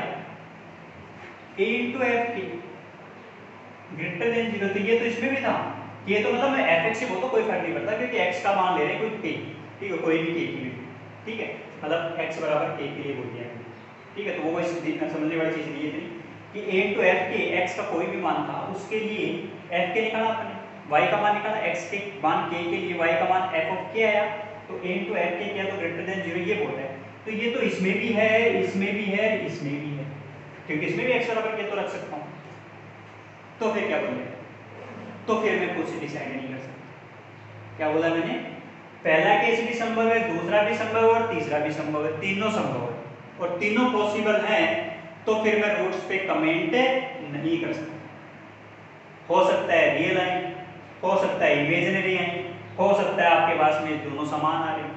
a into fk greater than 0, तो ये तो इसमें भी था। ये तो मतलब मैं fx से बोलता कोई फर्क नहीं पड़ता, क्योंकि x का मान ले रहे हैं कोई k, ठीक है, कोई भी k की वैल्यू, ठीक है, मतलब x बराबर k के लिए बोल दिया, ठीक है। तो वो समझने वाली चीज नहीं है कि a into fk x का कोई भी मान था, उसके लिए fk निकाला आपने, y का मान निकाला, x के मान k के लिए y का मान f of k आया, तो a into fk क्या, तो ग्रेटर देन 0 ये बोल रहा है। तो ये तो इसमें भी है, इसमें भी है, इसमें भी है, क्योंकि इसमें भी x बराबर k तो रख सकता हूं। तो फिर क्या बोले, तो फिर मैं कुछ डिसाइड नहीं कर सकता। क्या बोला मैंने, पहला केस भी संभव है, दूसरा भी संभव है और तीसरा भी संभव है, तीनों संभव है और तीनों पॉसिबल हैं, तो फिर मैं रूट्स पे कमेंट नहीं कर सकता। हो सकता है रियल आए, हो सकता है इमेजिनरी आए, हो सकता है आपके पास में दोनों समान आ रहे।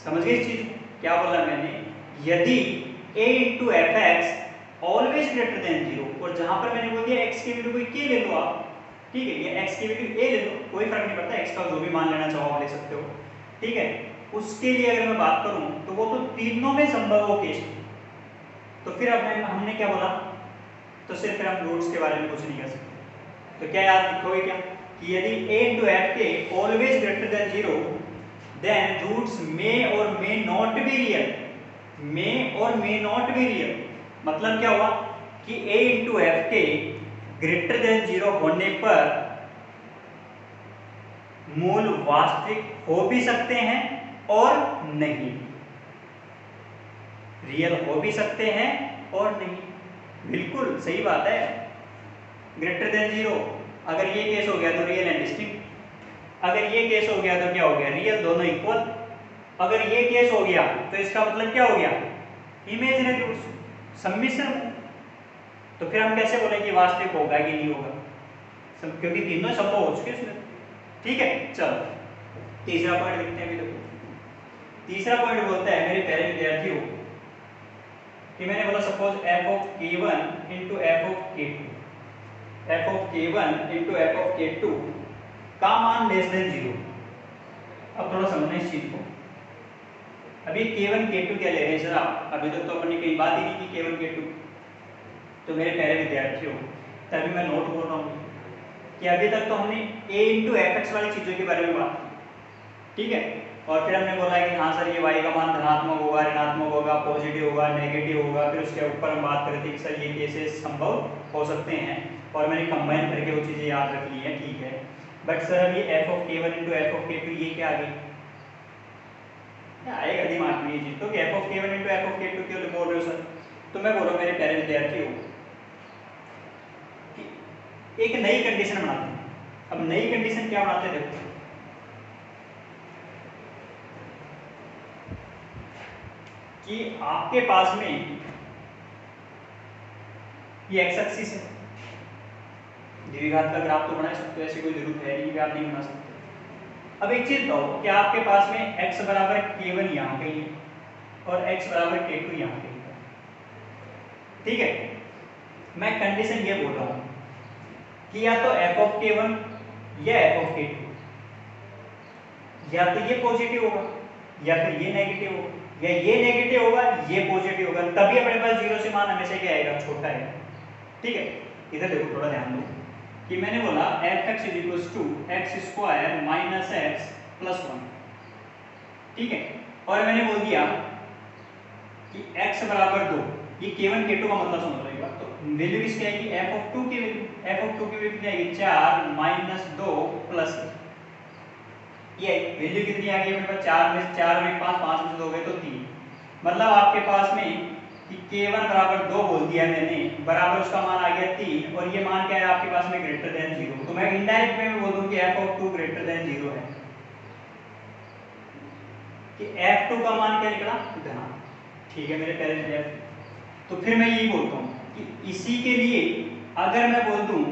समझ गए इस चीज, क्या बोला मैंने, यदि a into fx always greater than 0, और जहां पर मैंने बोल दिया x की वैल्यू कोई k ले लो आप, ठीक है, ये x की वैल्यू a ले लो, कोई फर्क नहीं पड़ता, x का जो भी मान लेना चाहो आप ले सकते हो, ठीक है। उसके लिए अगर मैं बात करूं तो वो तो तीनों में संभव हो केस, तो फिर अब हमने क्या बोला, तो सिर्फ फिर हम रूट्स के बारे में कुछ नहीं कर सकते। तो क्या याद लिखोगे क्या, कि यदि a into fk always greater than 0, then roots may or may not be real, may or may not be real. मतलब क्या हुआ कि a into fk greater than 0 होने पर मूल वास्तविक हो भी सकते हैं और नहीं, रियल हो भी सकते हैं और नहीं, बिल्कुल सही बात है। ग्रेटर देन 0, अगर ये केस हो गया तो रियल एंड डिस्टिंक्ट, अगर ये केस हो गया तो क्या हो गया, रियल दोनों इक्वल, अगर ये केस हो गया तो इसका मतलब क्या हो गया, इमेजिनरी रूट्स सम्मिश्रण। तो फिर हम कैसे बोलेंगे वास्तविक होगा कि नहीं होगा, क्योंकि तीनों संभव हो चुके इसमें, ठीक है। चलो तीसरा पॉइंट लिखते हैं, अभी देखो तीसरा पॉइंट बोलता है मेरे प्यारे विद्यार्थियों कि मैंने बोला suppose f of k1 into F of k2, f of k1 into F of k2 का मान लेस देन 0। अब थोड़ा समझना इस चीज को। अभी k1 k2 क्या ले रहे हैं सर आप? अभी तक तो अपनी कहीं बात ही नहीं की k1 k2। तो मेरे प्यारे विद्यार्थियों तभी मैं नोट बोल रहा हूँ कि अभी तक तो हमने a इंटू एफ एक्स वाली चीजों के बारे में बात की, ठीक है। और फिर हमने बोला कि हाँ सर ये y का मान धनात्मक होगा, ऋणात्मक होगा, पॉजिटिव होगा, नेगेटिव होगा। फिर उसके ऊपर हम बात करते हैं कि सर ये केसेस संभव हो सकते हैं, और मैंने कंबाइन करके वो चीज़ें याद रख ली हैं, ठीक है। बट सर अभी F of k1 into F of k2 ये क्या आ गई? क्या आएगा दिमाग में ये चीज तो कि F of k1 into F of k2 क्यों बोल रहे हो सर? तो मैं बोल रहा हूँ मेरे प्यारे विद्यार्थियों कि एक नई कंडीशन बनाते हैं। अब नई कंडीशन क्या बनाते हैं देखो, कि आपके पास में ये एक्स एक्सिस है, द्विघात का ग्राफ तो बना सकते हो, ऐसी कोई जरूरत है नहीं कि आप नहीं बना सकते। अब एक चीज बताओ कि आपके पास में x बराबर k1 यहाँ कहीं है और x बराबर k2 यहाँ कहीं है, ठीक है। मैं कंडीशन ये बोल रहा हूँ कि या तो f ऑफ k1 या f ऑफ k2, या तो ये पॉजिटिव होगा या फिर ये नेगेटिव होगा, या ये नेगेटिव होगा ये पॉजिटिव होगा, तभी अपने पास 0 से मान हमेशा क्या आएगा? छोटा है, ठीक है। इधर देखो थोड़ा ध्यान दो कि मैंने बोला F X is equal to X square minus X plus 1, ठीक है। और मैंने बोल दिया कि x बराबर 2, ये k1 k2 का मतलब समझ लो एक बार। तो वैल्यू इसकी आएगी f ऑफ 2 की वैल्यू, f ऑफ 2 की वैल्यू कितनी आएगी? 4 माइनस 2 प्लस ये वैल्यू कितनी आ गई अपने पास? 4 में 4 में 5, 5 में से 2 गए तो 3। मतलब आपके पास में कि k1 बराबर 2 बोल दिया मैंने, बराबर उसका मान आ गया 3, और ये मान क्या है आपके पास में? Greater than 0। तो मैं इनडायरेक्ट वे में बोल दूं कि f ऑफ 2 ग्रेटर देन 0 है, कि f2 का मान क्या निकला? धनात्मक, ठीक है मेरे प्यारे विद्यार्थी। तो फिर मैं यही बोलता हूँ कि इसी के लिए अगर मैं बोल दूं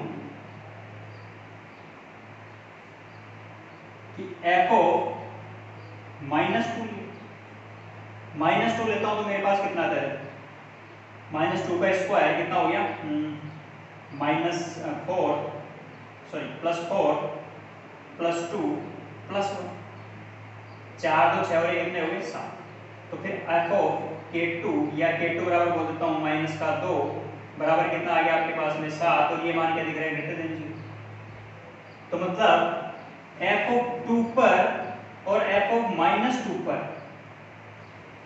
कि f ऑफ -2 लेता हूं तो मेरे पास कितना आता है? -2 का स्क्वायर कितना हो गया? +4 +2 +1, 4 2 6 और ये कितने हो गए? 7। तो फिर f ऑफ k2 या k2 बराबर बोल देता हूँ -2 बराबर कितना आ गया आपके पास में? 7, और ये मान क्या दिख रहा है? Greater than 0। तो मतलब f ऑफ 2 पर और f ऑफ -2 पर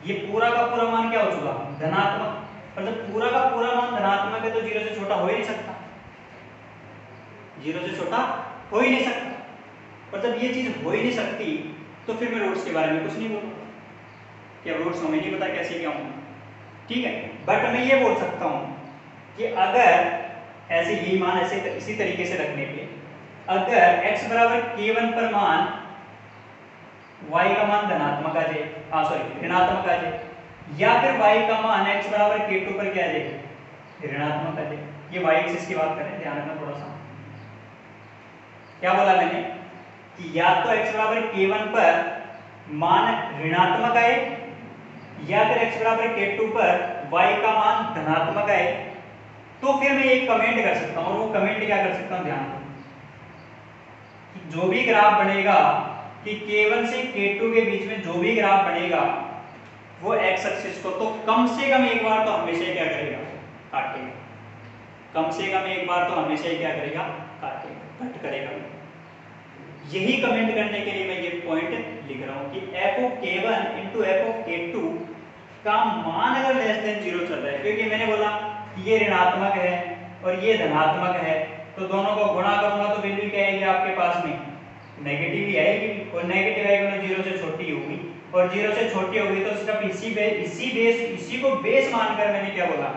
ये पूरा का पूरा मान क्या हो चुका? धनात्मक। मतलब पूरा का पूरा मान धनात्मक है तो 0 से छोटा हो ही नहीं सकता, 0 से छोटा हो ही नहीं सकता। मतलब ये चीज हो ही नहीं सकती, तो फिर मैं रूट्स के बारे में कुछ नहीं बोलूंगा कि अब रूट्स हमें नहीं पता कैसे क्या होंगे, ठीक है। बट मैं ये बोल सकता हूँ कि अगर ऐसे यही मान ऐसे इसी तरीके से रखने पे अगर x बराबर k1 पर मान y का मान धनात्मक आ जाए, ऋणात्मक आ जाए, या फिर y का मान x बराबर k2 पर क्या आ जाए? ऋणात्मक आ जाए। ये y एक्सिस की बात कर रहे हैं, ध्यान रखना थोड़ा सा। क्या बोला मैंने कि या तो x बराबर k1 पर मान ऋणात्मक आए, या फिर x बराबर k2 पर y का मान धनात्मक आए, तो फिर मैं एक कमेंट कर सकता हूँ। और वो कमेंट क्या कर सकता हूँ? ध्यान दो कि जो भी ग्राफ बनेगा कि k1 से k2 के बीच में जो भी ग्राफ बनेगा वो x एक्सिस को तो कम से कम एक बार तो हमेशा क्या करेगा? काटेगा। कम से कम एक बार तो हमेशा ही क्या करेगा? काटेगा, कट करेगा। यही कमेंट करने के लिए मैं ये पॉइंट लिख रहा हूँ कि f of k1 into F of k2 का मान अगर लेस देन 0 चल रहा है, क्योंकि मैंने बोला कि ये ऋणात्मक है और ये धनात्मक है, तो दोनों को गुणा करूंगा तो वैल्यू क्या आएगी आपके पास में? नेगेटिव ही आएगी, और नेगेटिव आएगी तो 0 से छोटी होगी, और 0 से छोटी होगी तो सिर्फ इसी को बेस मानकर मैंने क्या बोला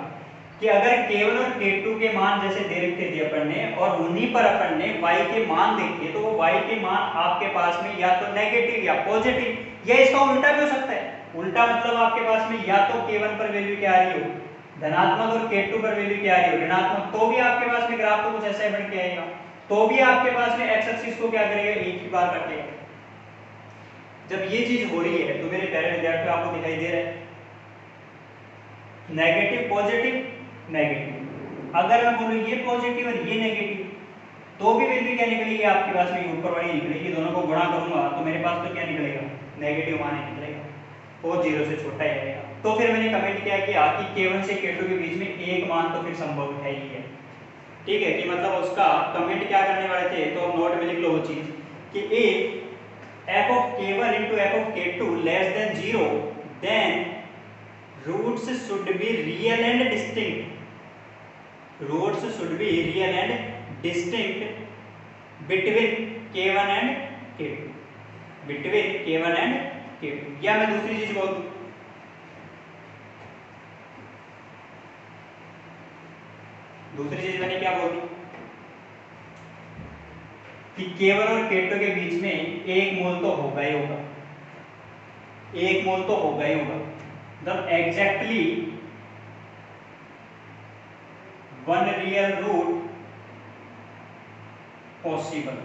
कि अगर k1 और k2 के मान जैसे दे रखे थे अपन ने, और उन्हीं पर अपन ने y के मान देखे, तो वो y के मान आपके पास में या तो नेगेटिव या पॉजिटिव, या इसका उल्टा भी हो सकता है। उल्टा मतलब आपके पास में या तो k1 पर वैल्यू क्या आ रही हो? धनात्मक, और k2 पर वैल्यू क्या आ रही हो? ऋणात्मक, तो भी आपके पास में ग्राफ तो कुछ ऐसा ही बन के आएगा, तो भी आपके पास में x एक्सिस को क्या करेगा? एक ही बार काटेगा। जब ये चीज हो रही है तो मेरे प्यारे विद्यार्थियों आपको दिखाई दे रहा है नेगेटिव पॉजिटिव नेगेटिव। अगर मैं बोलूँ ये पॉजिटिव और ये नेगेटिव तो भी वैल्यू क्या निकलेगी आपके पास में ऊपर वाली निकलेगी। दोनों को गुणा करूंगा तो मेरे पास तो क्या निकलेगा नेगेटिव मान निकलेगा और 0 से छोटा ही आएगा। तो फिर मैंने कमेंट किया कि K1 से K2 के बीच में एक मान तो फिर संभव है ही है। ठीक है कि मतलब उसका कमेंट क्या करने वाले थे तो नोट में लिख लो वो चीज कि f of K1 into f of K2 less than 0 then roots should be real and distinct। roots should be real and distinct between K1 and K2 between K1 and K2। या मैं दूसरी चीज बोल दूं दूसरी चीज मैंने क्या बोल दी कि K1 और K2 के बीच में एक मूल तो होगा ही होगा एक मूल तो होगा ही होगा। मतलब exactly one real root possible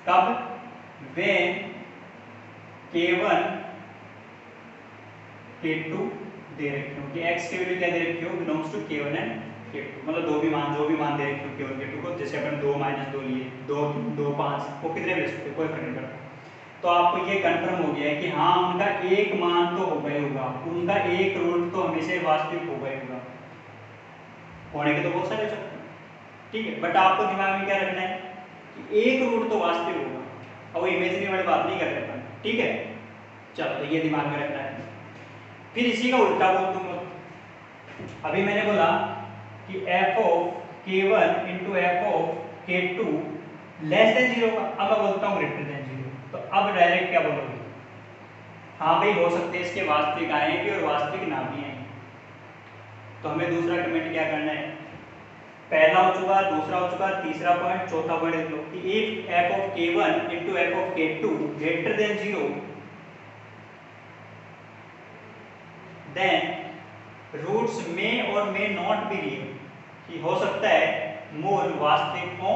कब when K1 K2 दे रखी हो कि x की वैल्यू क्या दे रखी हो belongs to K1 and K2 मतलब जो भी मान दे रखी हो K1 K2 को। जैसे अपन 2 - 2 लिए 2 2 5 वो कितने भी ले सकते कोई फर्क नहीं पड़ता। तो आपको ये कंफर्म हो गया है कि हाँ उनका एक मान तो होगा ही होगा उनका एक रूट तो हमेशा वास्तविक होगा ही होगा। होने के तो बहुत सारे सकते हैं ठीक है बट आपको दिमाग में क्या रखना है कि एक रूट तो वास्तविक होगा और वो इमेजिनरी वाली बात नहीं कर रहे अपन ठीक है। चलो तो ये दिमाग में रखना है। फिर इसी का उल्टा बोल दूंगा। अभी मैंने बोला कि f of K1 into f of K2 less than 0 का अब मैं बोलता हूँ ग्रेटर देन 0 तो अब डायरेक्ट क्या बोलोगे हाँ भाई हो सकते हैं इसके वास्तविक आए भी और वास्तविक ना भी आए। तो हमें दूसरा कमेंट क्या करना है पहला हो चुका दूसरा हो चुका तीसरा पॉइंट चौथा पॉइंट लिख लो कि if f of K1 into f of K2 greater than 0 then roots में और मे नॉट बी रियल कि हो सकता है मूल वास्तविक हो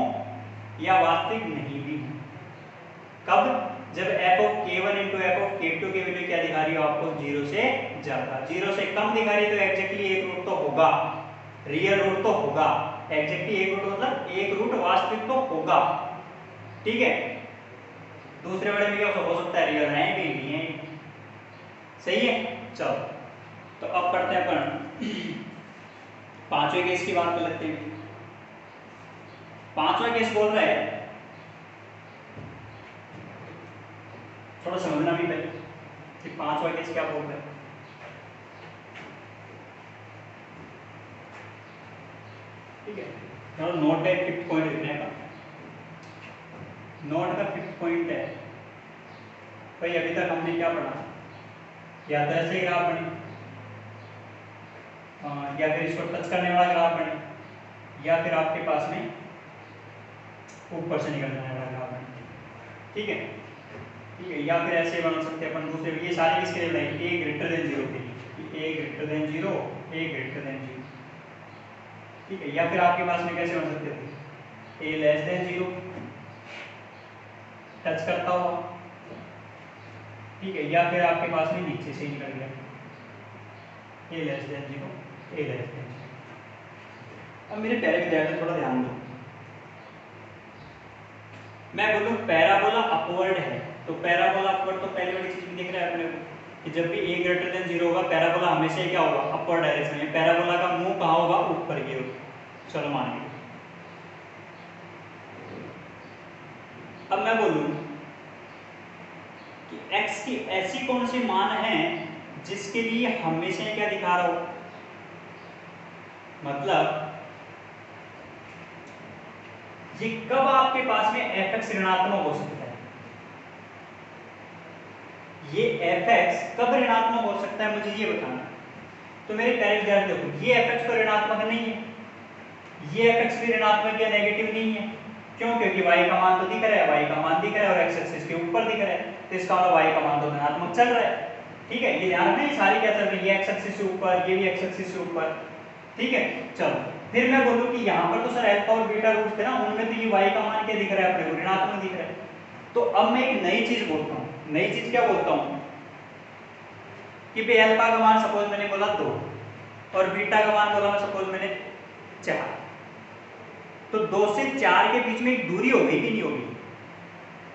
या वास्तविक नहीं भी हो। कब जब f of K1 into f of K2 की वैल्यू क्या दिखा रही हो आपको 0 से ज्यादा 0 से कम दिखा रही है तो एग्जैक्टली एक रूट तो होगा रियल रूट तो होगा एग्जैक्टली एक रूट मतलब एक रूट वास्तविक तो होगा ठीक है। दूसरे वाले में क्या हो सकता है रियल है भी नहीं है सही है। चलो तो अब पढ़ते हैं अपन पांचवें केस की बात कर लेते हैं। पांचवा केस बोल रहा है थोड़ा समझना भी पहले कि पांचवा केस क्या बोल रहा है। ठीक है थोड़ा नोट है 5th पॉइंट लिखने का। नोट का 5th पॉइंट है भाई अभी तक हमने क्या पढ़ा या तो ऐसे ग्राफ बने या फिर इसको टच करने वाला ग्राफ बने या फिर आपके पास में ऊपर से निकलने वाला ग्राफ बने ठीक है या फिर ऐसे बना सकते हैं अपन दूसरे ये सारे किसके लिए बनाए a ग्रेटर देन 0 के लिए a greater than 0 a greater than 0 ठीक है। या फिर आपके पास में कैसे बन सकते थे a लेस देन 0 टच करता हुआ ठीक है या फिर आपके पास में नीचे से निकल गया a less than 0 a less than 0। अब मेरे प्यारे विद्यार्थी थोड़ा ध्यान दो मैं बोलूं पैराबोला अपवर्ड है तो पैराबोला अपवर्ड तो पहले वाली चीज में दिख रहा है अपने को कि जब भी a ग्रेटर देन 0 होगा पैराबोला हमेशा क्या होगा अपवर्ड डायरेक्शन में पैराबोला का मुंह कहाँ होगा ऊपर की ओर। चलो मान लीजिए अब मैं बोलूं कि x की ऐसी कौन सी मान है जिसके लिए हमेशा क्या दिखा रहा हो मतलब ये कब आपके पास में fx ऋणात्मक हो सकता है ये fx कब ऋणात्मक हो सकता है मुझे ये बताना। तो मेरे प्यारे विद्यार्थी देखो ये fx तो ऋणात्मक नहीं है ये fx भी ऋणात्मक या नेगेटिव नहीं है क्यों क्योंकि y का मान तो दिख रहा है y का मान दिख रहा है और x एक्सिस के ऊपर दिख रहा है तो इसका मतलब y का मान तो धनात्मक चल रहा है ठीक है। ये ध्यान रखना ये सारी क्या चल रही है x एक्सिस से ऊपर ये भी x एक्सिस से ऊपर ठीक है। चलो फिर मैं बोलूं कि यहाँ पर तो सर अल्फा और बीटा रूट्स थे ना उनमें तो ये y का मान क्या दिख रहा है अपने को ऋणात्मक दिख रहा है। तो अब मैं एक नई चीज बोलता हूँ नई चीज क्या बोलता हूँ कि भाई अल्फा का मान सपोज मैंने बोला 2 और बीटा का मान बोला मैं सपोज मैंने 4, तो 2 से 4 के बीच में एक दूरी होगी कि नहीं होगी?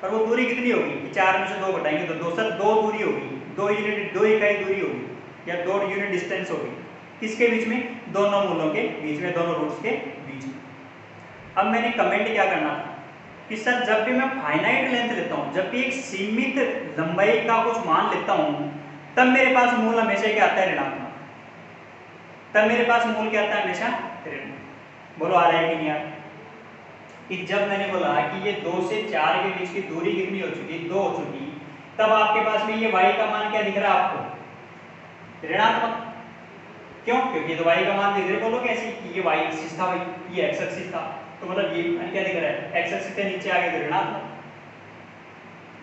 और वो दूरी कितनी होगी कि 4 में से 2 घटाएंगे तो 2 सर 2 दूरी होगी, 2 इकाई दूरी होगी या 2 यूनिट डिस्टेंस होगी। किसके बीच में? दोनों मूलों के बीच में, दोनों रूट्स के बीच में। अब मैंने कमेंट क्या करना था कि सर जब भी मैं फाइनाइट लेंथ लेता हूँ, जब भी एक सीमित लंबाई का कुछ मान लेता हूँ, तब मेरे पास मूल हमेशा क्या आता है? ऋणात्मक। तब मेरे पास मूल क्या आता है? हमेशा ऋणात्मक। बोलो आ रहा है कि नहीं आ रहा? कि जब मैंने बोला कि ये 2 से 4 के बीच की दूरी कितनी हो चुकी? 2 हो चुकी, तब आपके पास में ये y का मान क्या दिख रहा है आपको? ऋणात्मक। क्यों? क्योंकि तो y का मान इधर बोलो कैसे कि ये y एक्सिस था, भाई ये x एक्सिस था, तो मतलब ये क्या दिख रहा है? x एक्सिस से नीचे आ गया तो ऋणात्मक।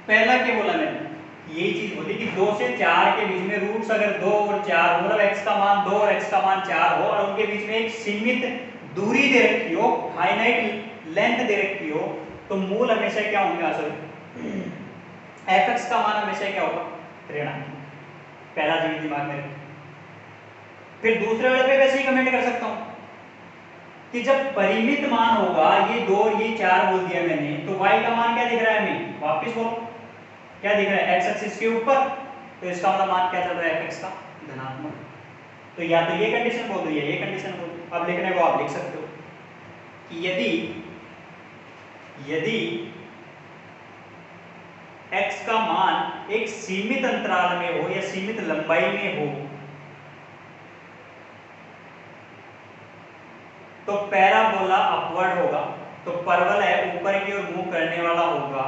पहला क्या बोला मैंने? यही चीज बोली कि 2 से 4 के बीच में रूट्स अगर 2 और 4 हो, मतलब x का मान 2 और x का मान 4 हो और उनके बीच में एक सीमित दूरी दे रखी हो, फाइनाइट लेंथ दे रखी हो, तो मूल हमेशा क्या होंगे? आंसर fx का मान हमेशा क्या होगा? ऋणात्मक। पहला चीज दिमाग में रखिए। फिर दूसरे वाले पे वैसे ही कमेंट कर सकता हूं कि जब परिमित मान होगा, ये 2 और ये 4 बोल दिया मैंने, तो y का मान क्या दिख रहा है हमें? वापस बोलो क्या दिख रहा है? x एक्सिस के ऊपर, तो इसका मतलब मान क्या चल रहा है? fx का धनात्मक। तो या तो ये कंडीशन बोल रही है, ये कंडीशन बोल रही है। अब लिखने को आप लिख सकते हो कि यदि x का मान एक सीमित अंतराल में हो या सीमित लंबाई में हो, तो पैराबोला अपवर्ड होगा, तो परवलय ऊपर की ओर मूव करने वाला होगा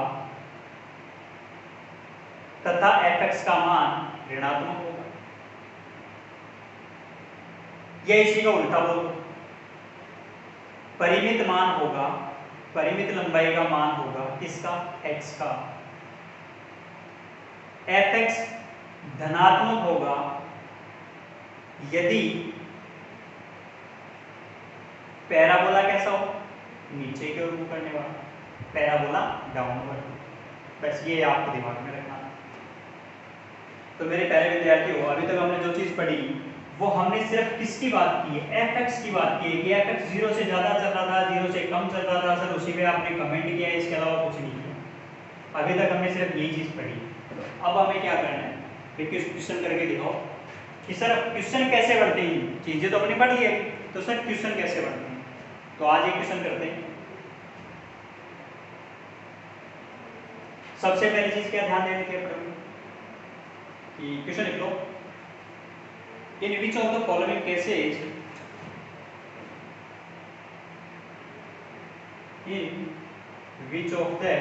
तथा fx का मान ऋणात्मक होगा। या इसी का उल्टा बोलो, परिमित मान होगा, परिमित लंबाई का मान होगा किसका? x का, fx धनात्मक होगा यदि पैराबोला कैसा हो? नीचे की ओर मूव करने वाला, पैराबोला डाउनवर्ड। बस ये आपके दिमाग में रखना। तो मेरे प्यारे विद्यार्थियों, अभी तक हमने जो चीज पढ़ी वो हमने सिर्फ किसकी बात की है? fx की बात की है कि fx 0 से ज्यादा चल रहा था, 0 से कम चल रहा था, सर उसी पे आपने कमेंट किया है, इसके अलावा कुछ नहीं किया। अभी तक हमने सिर्फ यही चीज पढ़ी। अब हमें क्या करना है? देखिए क्वेश्चन करके दिखाओ कि सर क्वेश्चन कैसे बढ़ते हैं। चीजें तो अपनी पढ़ी है, तो सर क्वेश्चन कैसे बढ़ते हैं? तो आज एक क्वेश्चन करते हैं। सबसे पहली चीज क्या ध्यान देने की है कि क्वेश्चन लिख लो, in which of the following cases in which of the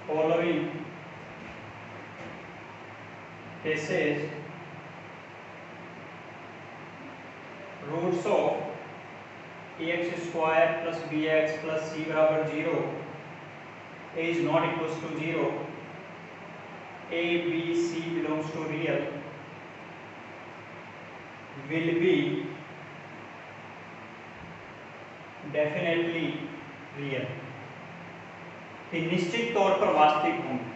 following cases roots of ax square plus bx plus c बराबर 0 is not equals to 0, a b c belongs to real, will be definitely real, कि निश्चित तौर पर वास्तविक होंगे।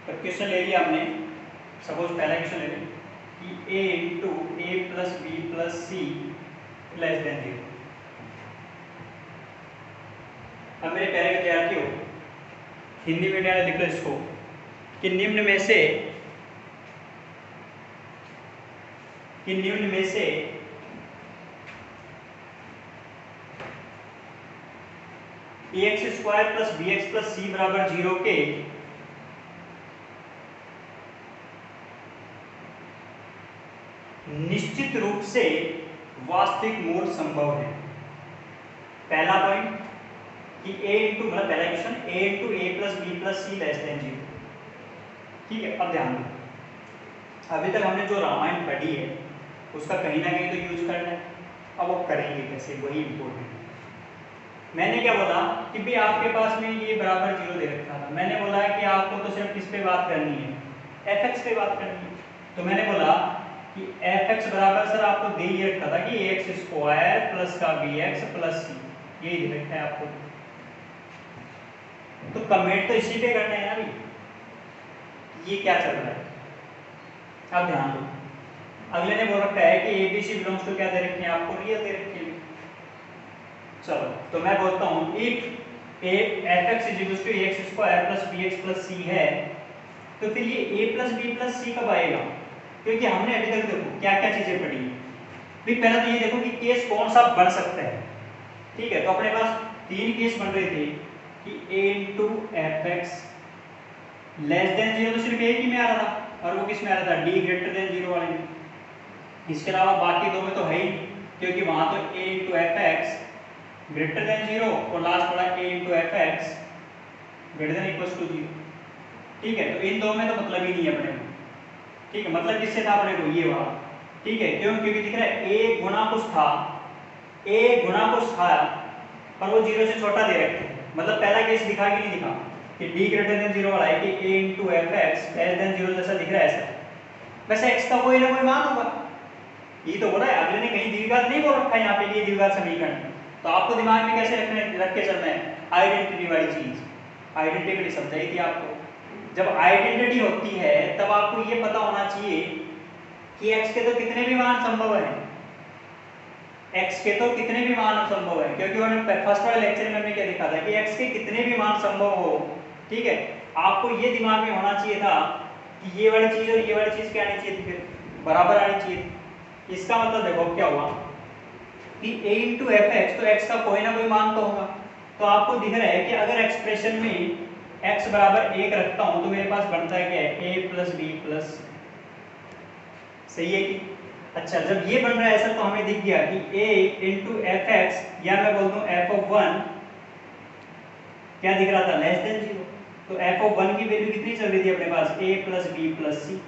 तो question ले लिया हमने, सपोज पहला क्वेश्चन ले लिया कि a into A plus B plus C less than 0। अब मेरे प्यारे विद्यार्थियों, हिंदी मीडियम में लिख लो इसको कि निम्न में से ax square plus bx plus c बराबर 0 के निश्चित रूप से वास्तविक मूल संभव है। पहला पॉइंट कि a इंटू मतलब पहला question a into A plus B plus C less than 0। ठीक है, अब ध्यान दो, अभी तक हमने जो रामायण पढ़ी है उसका कहीं ना कहीं तो यूज करना है। अब वो करेंगे कैसे, वही इंपॉर्टेंट है। मैंने क्या बोला कि भाई आपके पास में ये बराबर 0 दे रखा था, मैंने बोला कि आपको तो सिर्फ किस पे बात करनी है? fx पे बात करनी है। तो मैंने बोला कि fx बराबर सर आपको दे ही रखा था कि ax स्क्वायर प्लस का bx प्लस c, यही दे रखा है आपको। तो कमेंट तो इसी पे करना है ना भाई, ये क्या चल रहा है। अब ध्यान दो, अगले ने बोल रखा है कि ABC बिलोंग्स टू क्या दे रखे हैं आपको, रियल दे रखे हैं। चलो तो मैं बोलता हूँ इफ fx=ax² + bx + c है, तो फिर ये a + b + c कब आएगा, क्योंकि हमने अभी तक देखो क्या क्या चीजें पढ़ी है। भाई पहले तो ये देखो कि केस कौन सा बन सकता है, ठीक है। तो अपने पास 3 केस बन रहे थे कि a × fx <0 तो सिर्फ एक ही में आ रहा था, और वो किस में आ रहा था, d > 0 वाले में। इसके अलावा बाकी दो में तो है ही, क्योंकि वहां तो a × fx > 0 और लास्ट वाला a × fx > 0, ठीक है। तो इन दो में तो मतलब ही नहीं है अपने को, ठीक है। मतलब किससे था अपने को, ये वाला, ठीक है। क्यों, क्योंकि दिख रहा है a गुना कुछ था, a गुना कुछ था और वो 0 से छोटा दे रखे हैं। मतलब पहला केस दिखा कि नहीं दिखा कि d > 0 वाला है कि a × fx < 0 जैसा दिख रहा है ऐसा। वैसे x का कोई ना कोई मान होगा, ये तो बोला है, अगले ने कहीं द्विघात नहीं बोल रखा है यहाँ पे ये द्विघात समीकरण। तो आपको दिमाग में कैसे रख के चलना है, आइडेंटिटी वाली चीज, आइडेंटिटी समझाई थी आपको। जब आइडेंटिटी होती है तब आपको ये पता होना चाहिए कि x के तो कितने भी मान संभव है, x के तो कितने भी मान संभव है, क्योंकि उन्होंने फर्स्ट वाले लेक्चर में हमने क्या देखा था कि x के कितने भी मान संभव हो, ठीक है। आपको ये दिमाग में होना चाहिए था कि ये वाली चीज और ये वाली चीज क्या आनी चाहिए थी, फिर बराबर आनी चाहिए। इसका मतलब देखो क्या हुआ कि a × fx, तो x का कोई ना कोई मान तो होगा। तो आपको दिख रहा है कि अगर एक्सप्रेशन में x बराबर 1 रखता हूं तो मेरे पास बनता है क्या है, a + b + c, सही है कि। अच्छा, जब ये बन रहा है ऐसा तो हमें दिख गया कि a × fx, या मैं बोल दूं f(1) क्या दिख रहा था, << 0। तो f(1) की वैल्यू कितनी चल रही थी अपने पास, a + b + c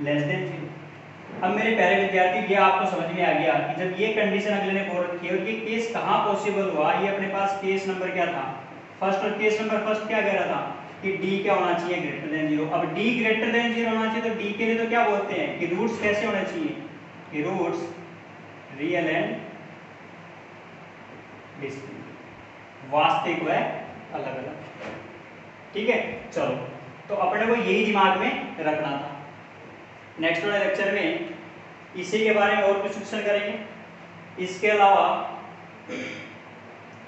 <0। अब मेरे प्यारे विद्यार्थी, ये आपको समझ में आ गया कि जब ये कंडीशन अगले ने बोल रखी है, और ये केस कहाँ पॉसिबल हुआ, ये अपने पास केस नंबर क्या था, फर्स्ट। और केस नंबर फर्स्ट क्या कह रहा था कि d क्या होना चाहिए, > 0। अब d > 0 होना चाहिए, तो d के लिए तो क्या बोलते हैं कि रूट्स कैसे होने चाहिए, कि रूट्स रियल एंड डिस्टिंक्ट, वास्तविक व अलग अलग, ठीक है। चलो, तो अपने को यही दिमाग में रखना था। नेक्स्ट वाले लेक्चर में इसी के बारे में और कुछ डिस्कशन करेंगे, इसके अलावा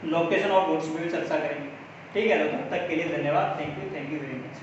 लोकेशन और रूट्स में भी चर्चा करेंगे, ठीक है। तो तब तक के लिए धन्यवाद, थैंक यू वेरी मच।